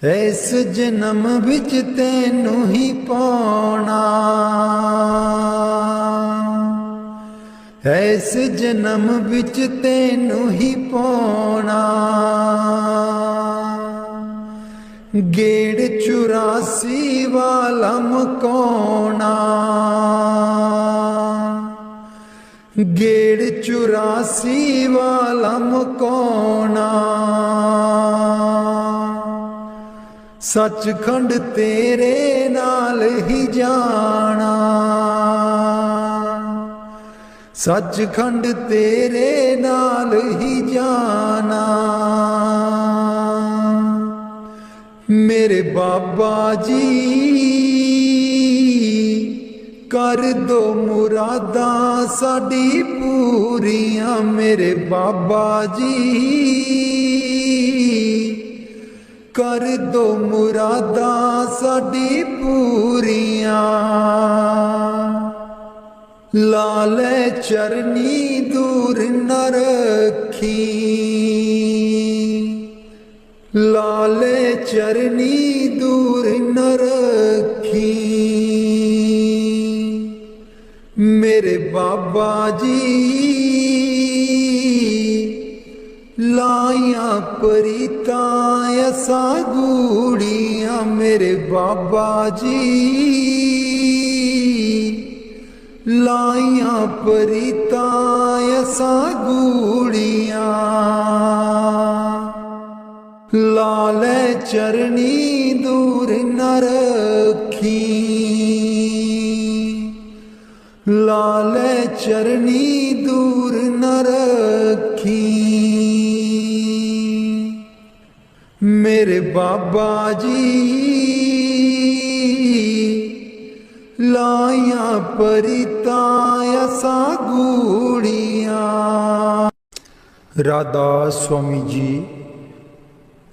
इस जन्म विच तैनू ही पाना, इस जन्म विच तैनू ही पाना। गेड़ 84 वाला मकाना, गेड़ 84 वाला मकाना। सचखंड तेरे नाल ही जाना, सचखंड तेरे नाल ही जाना। मेरे बाबा जी कर दो मुरादा साडी पूरियां। मेरे बाबा जी कर दो मुरादा साडी पूरियां। लाले चरनी दूर न रखी, लाले चरनी दूर न रखी। मेरे बाबा जी लाया परितां असा गूड़ियां, मेरे बाबा जी लाइया परितां असा गूड़ियां। लाले चरनी दूर न रखी, लाले चरनी दूर न रखी। मेरे बाबा जी लाया परितां असा गूड़ियां। राधा स्वामी जी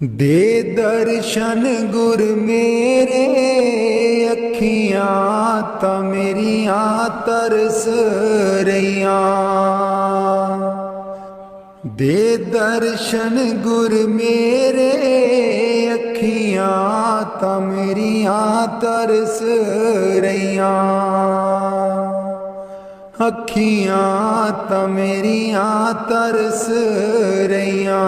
दे दर्शन गुर मेरे, अखियां तां मेरियां तरस रहियां। दे दर्शन गुर मेरे, अखियां तां मेरियां तरस रहियां। अखियां तां मेरियां तरस रहियां।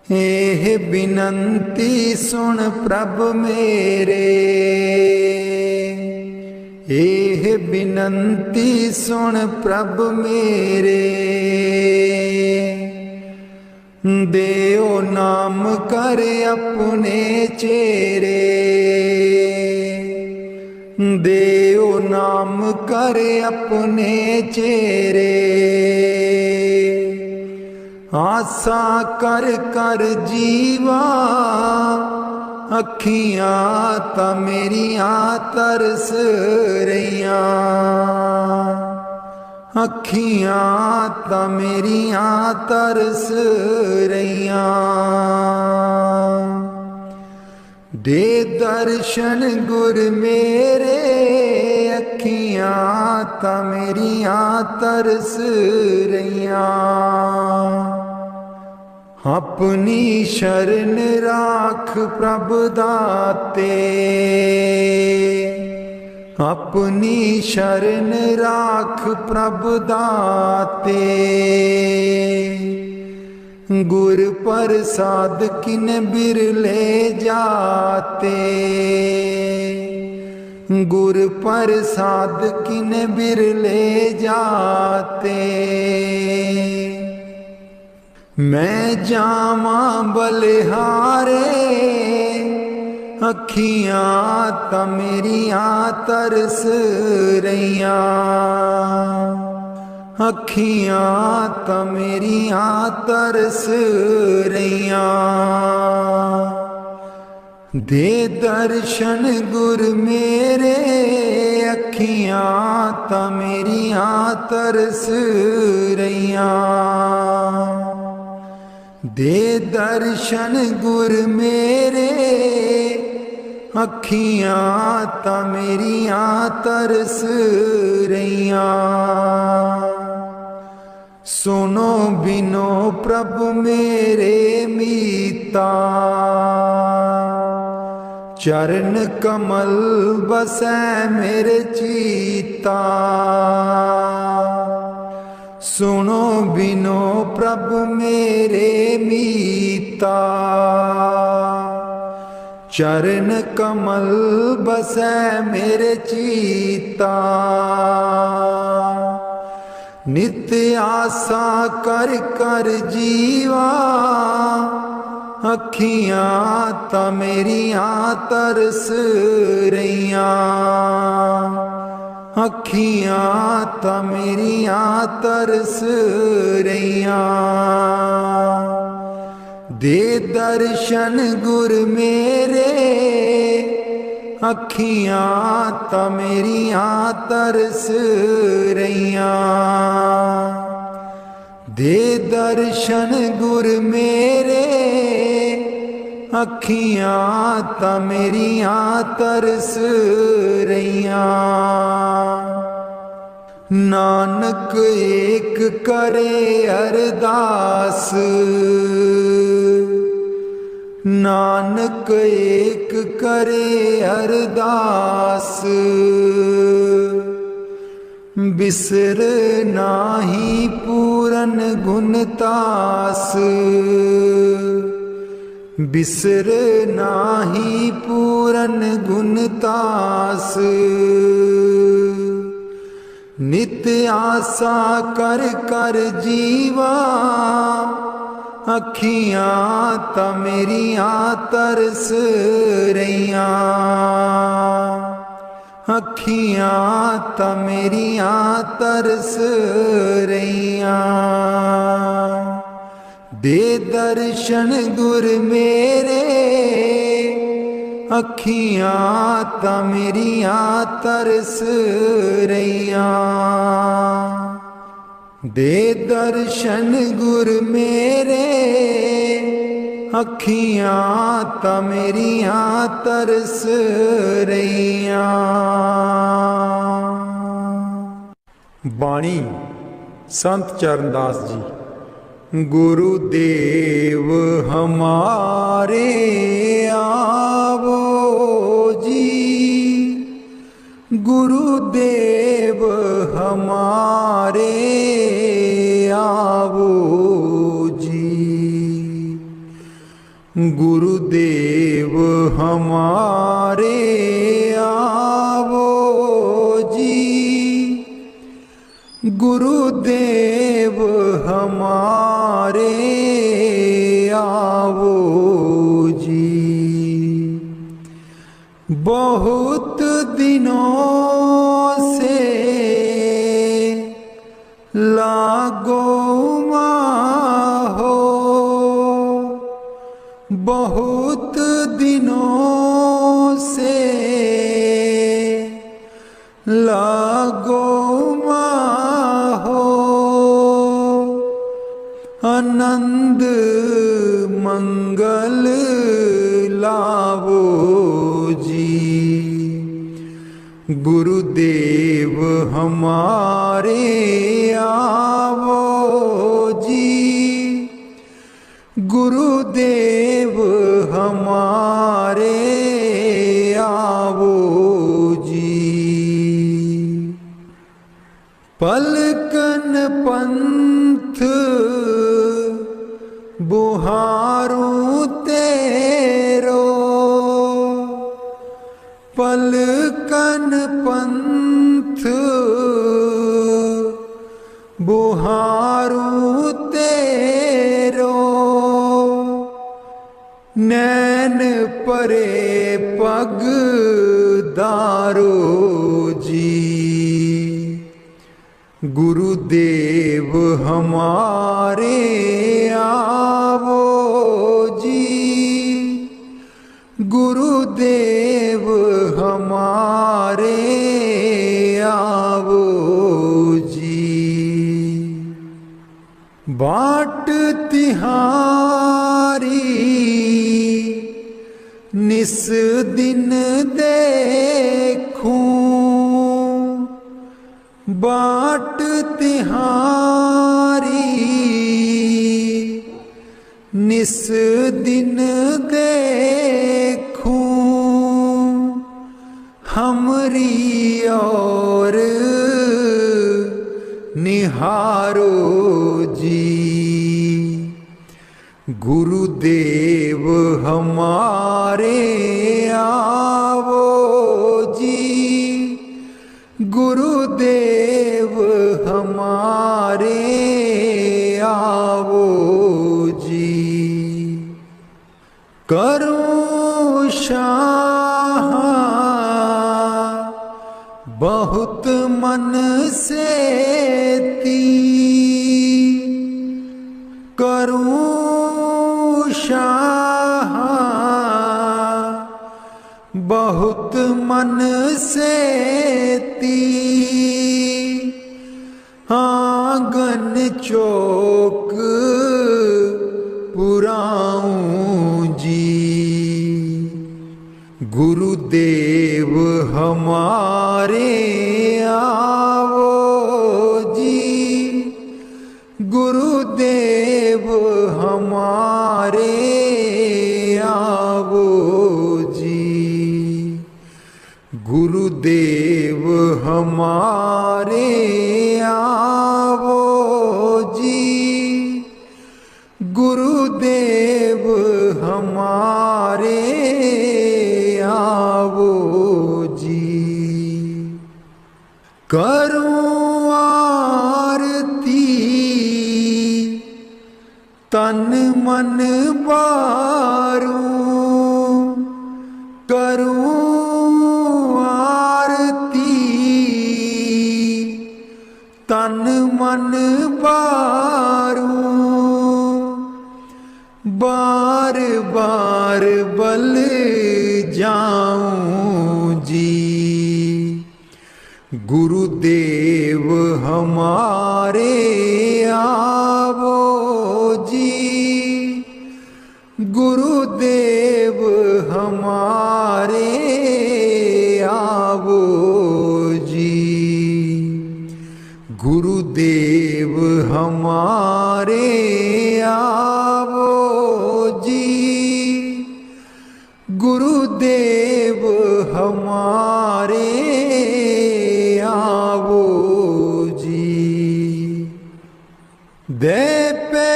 एह बिनंती सुन प्रभ मेरे, एह बिनंती सुन प्रभ मेरे। देओ नाम कर अपने चेरे, देओ नाम कर अपने चेरे। आसा कर कर जीवा, अखियां तां मेरियां तरस रहियां। अखियां तां मेरियां तरस रहियां। दे दर्शन गुर मेरे, अखियां तां मेरियां तरस रहियां। अपनी शरण राख प्रभ दाते, अपनी शरण राख प्रभ दाते। गुर प्रसाद किन बिरले जाते, गुर प्रसाद किन बिरले जाते। मैं जावा बलिहारे, अखियां तां मेरियां तरस रहियां। अखियां तां मेरियां तरस रहियां। दे दर्शन गुर मेरे, अखियां तां मेरियां तरस रहियां। दे दर्शन गुर मेरे, अखियां तां मेरियां तरस रहियां। सुनो बिनो प्रभु मेरे मीता, चरण कमल बसै मेरे चीता। सुनो बिनो प्रभु मेरे मीता, चरण कमल बसै मेरे चीता। नित्य आसा कर कर जीवा, अखियां तां मेरियां तरस रहियां। अखियां तां मेरियां तरस रहियां। दे दर्शन गुर मेरे, अखियां तां मेरियां तरस रहियां। दे दर्शन गुर मेरे, अखियां तां मेरियां तरस रहियां। नानक एक करे अरदास, नानक एक करे अरदास। बिसर नाही पूरन गुणतास, बिसर नाही पूरन गुणतास। नित्य आसा कर कर जीवा, अखियां तां मेरियां तरस रहियां। अखियां तां मेरियां तरस रहियां। दे दर्शन गुर मेरे, अखियां तां मेरियां तरस रहियां। दे दर्शन गुर मेरे, अखियां तां मेरियां तरस रहियां। बाणी संत चरणदास जी। गुरुदेव हमारे आवो जी, गुरुदेव हमारे आवो जी। गुरुदेव हमारे आवो जी, गुरुदेव हमारे आवो जी। बहुत दिनों से लागो माहो, बहुत दिनों से लागो आनंद मंगल लावो जी। गुरुदेव हमारे आवो जी, गुरुदेव हमारे आवो जी। पलकन पंथ बुहारूं तेरो, पलकन पंथ बुहारूं तेरो। नैन परे पग दारो जी। गुरुदेव हमारे आवो जी, गुरुदेव हमारे आवो जी। बाट तिहारी निस दिन देखूं, बाट तिहारी निस दिन देखूं। हमरी और निहारो जी। गुरुदेव हमारे आवो जी, गुरुदेव हमारे आवो जी। करूं शाह बहुत मन से ती, करूं शाह बहुत मन से ती। आंगन चौक पुराऊं जी। आओ जी, गुरुदेव हमारे आओ जी, गुरुदेव हमारे आओ जी, गुरुदेव हमारे आओ जी। करूं आरती तन मन बारूं, करूं आरती तन मन बारूं, बार बार बल जाऊं जी, गुरुदेव हमारे आओ जी, गुरुदेव हमारे आओ जी, गुरुदेव हमारे आओ जी, गुरुदेव हमारे आओ जी। दे पे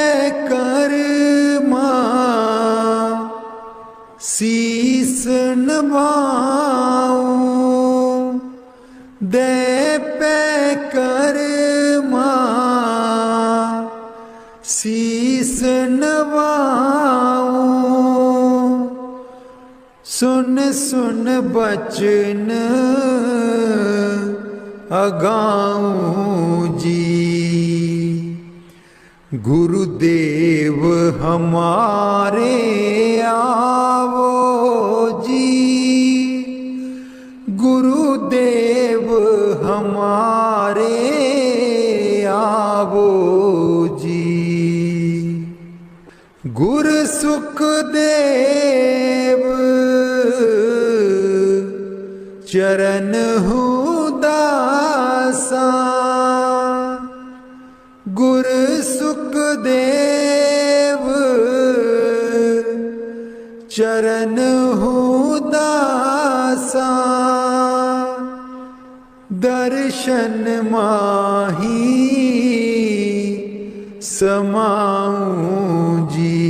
कर्मा शीस नभाऊं, दे पे कर्मा शीस नभाऊं, सुन सुन बचन अगाऊं जी, गुरुदेव हमारे आओ जी, गुरुदेव हमारे आओ जी। गुरु सुखदेव चरण दासा, गुरु सुखदेव चरण दासा, दर्शन माही समाऊं जी,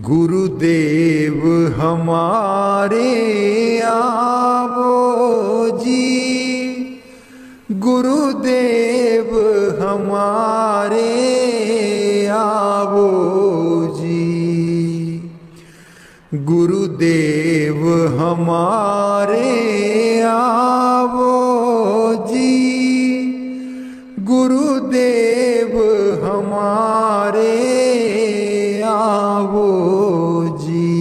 गुरुदेव हमारे आओ जी, गुरुदेव हमारे आओ जी, गुरुदेव हमारे आओ जी, गुरुदेव हमारे आओ जी।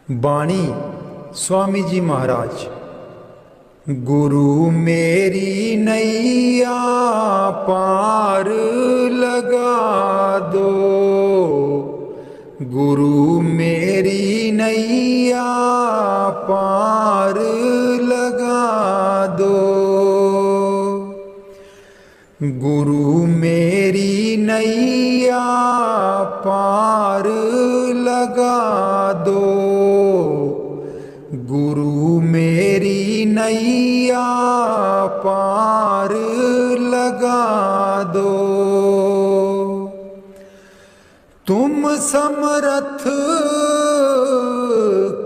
बाणी स्वामी जी महाराज। गुरु मेरी नैया पार लगा दो, गुरु मेरी नैया पार लगा दो, गुरु मेरी नैया पार लगा दो, गुरु मेरी नैया पार लगा दो। तुम समर्थ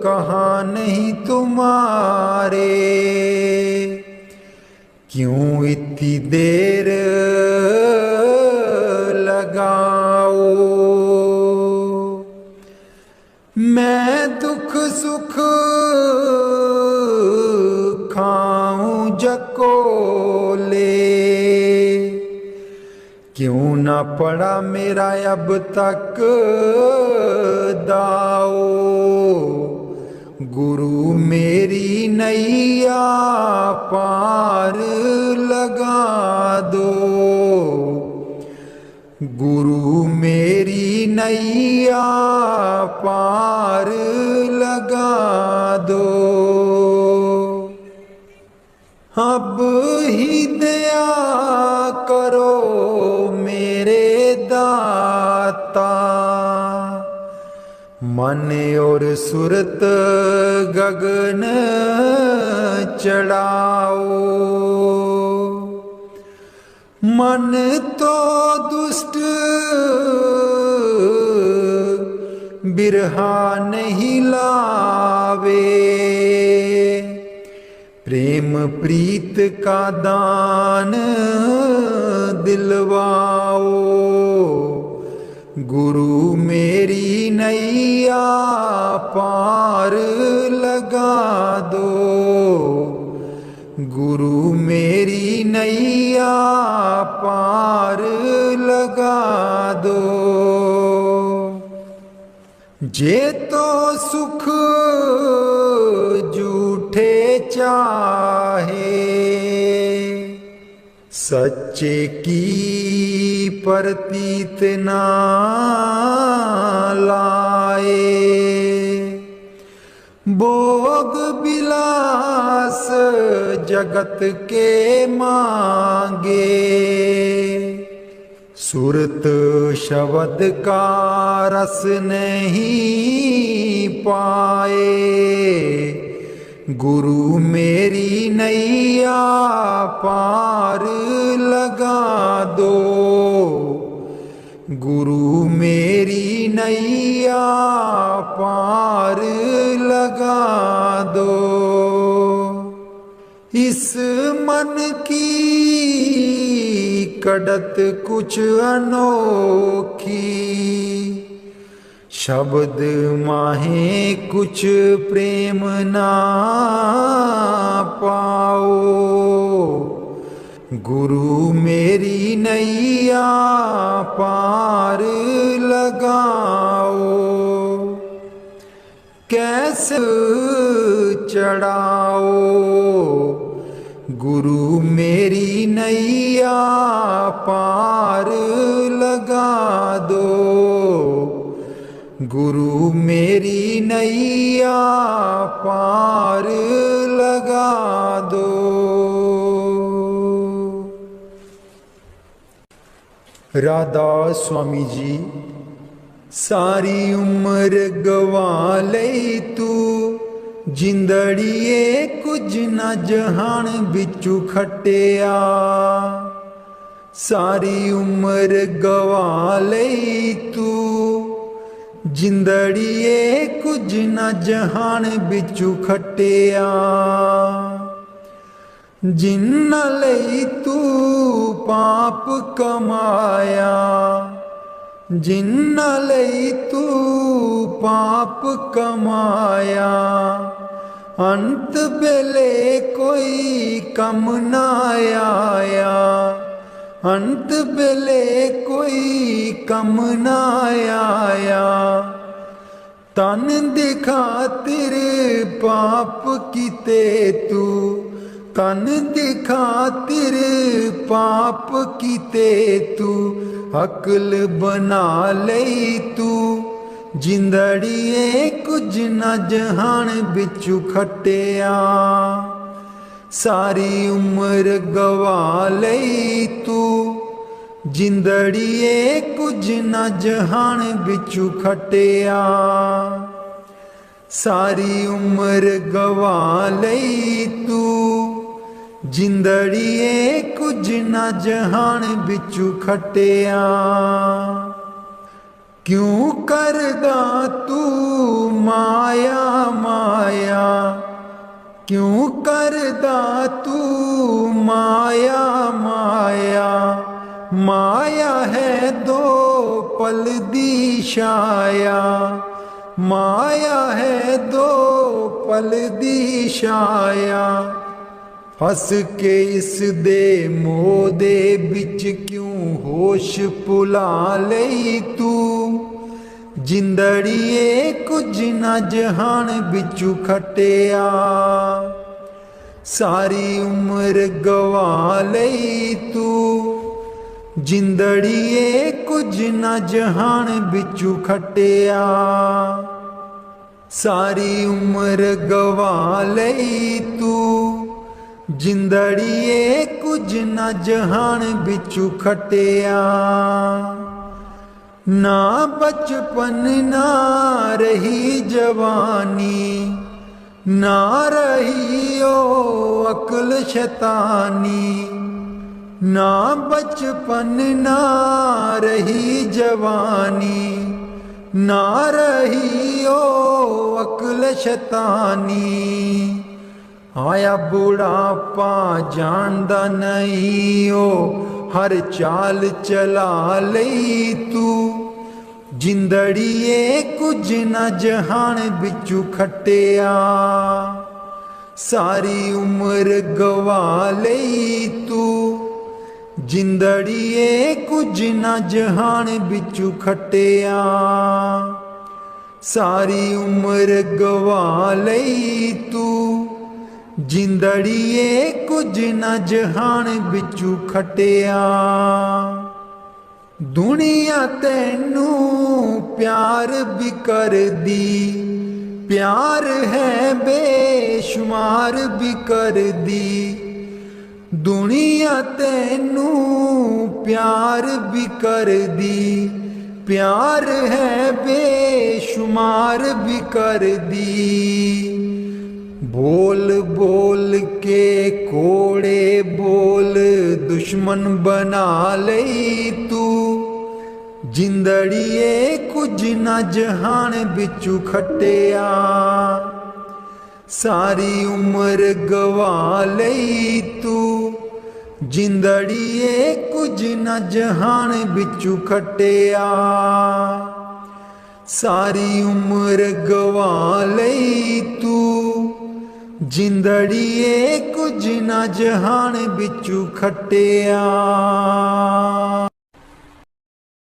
कहाँ नहीं तुम्हारे, क्यों इतनी देर लगाओ, मैं दुख सुख खाऊं जकोले, क्यों ना पड़ा मेरा अब तक दाओ, गुरु मेरी नैया पार लगा दो, गुरु मेरी नैया पार लगा दो, अब ही दया करो मेरे दाता। मन और सुरत गगन चढ़ाओ, मन तो दुष्ट बिरहा नहीं लावे, प्रेम प्रीत का दान दिलवाओ। गुरु मेरी नैया पार लगा दो, गुरु मेरी नैया पार लगा दो। जे तो सुख झूठे चाहे, सच्चे की प्रतीत ना लाए, भोग विलास जगत के मांगे, सुरत शब्द का रस नहीं पाए। गुरु मेरी नैया पार लगा दो, गुरु मेरी नैया पार लगा दो। इस मन की कड़त कुछ अनोखी, शब्द माहे कुछ प्रेम ना पाओ। गुरु मेरी नैया पार लगाओ, कैसे चढ़ाओ। गुरु मेरी नैया पार लगा दो, गुरु मेरी नैया पार लगा दो। राधा स्वामी जी सारी उम्र गवा लई तू, जिंदड़िए कुछ न जहान बिचू खटिया। सारी उम्र गवा लई तू, जिंदड़िए कुछ न जहान बिचू खटिया। जिन्ना लई तू पाप कमाया, जिन्ना लई तू पाप कमाया। अंत बेले कोई कम ना आया, अंत बेले कोई कम ना आया। तन दिखा तेरे पाप किते तू, तन दिखा तेरे पाप किते तू। अकल बना लई तू, जिंदड़िए कुछ न जहान बिचू खटिया। सारी उम्र गवा लई तू, जिंदड़िए कुछ न जहान बिचू खटिया। सारी उम्र गवा लई तू, जिंदड़िए कुछ न जहान बिचू खटिया। क्यों करदा तू माया माया, क्यों करदा तू माया माया। माया है दो पल दी छाया, माया है दो पल दी छाया। हस के इस दे मोह दे बिच क्यों होश भुला लई तू। जिंदड़िए कुछ न जहान बिचू खटिया। सारी उम्र गवा लई तू, जिंदड़िए कुछ न जहान बिचू खटिया सारी उम्र गवा लई तू जिंदड़िए कुछ न जहान बिचू खटिया ना बचपन ना रही जवानी ना रही ओ अक्ल शैतानी ना बचपन ना रही जवानी ना रही ओ अक्ल शैतानी आया बुढ़ापा जानदा नहीं ओ हर चाल चला लई तू जिंदड़िए कुछ न जहान बिचू खटिया सारी उम्र गवा लई तू जिंदड़िए कुछ न जहान बिचू खटिया सारी उम्र गवा लई तू जिंदड़िए कुछ न जहान बिचू खटिया दुनिया तैनू प्यार भी कर दी प्यार है बेशुमार भी कर दी दुनिया तैनू प्यार भी कर दी प्यार है बेशुमार भी कर दी बोल बोल के कोड़े बोल दुश्मन बना लई तू जिंदड़िए कुछ न जहान बिचू खटिया सारी उम्र गवा लई तू जिंदड़िए कुछ न जहान बिचू खटिया सारी उम्र गवा लई तू जिंदड़िए कुछ न जहान बिचू खटिया।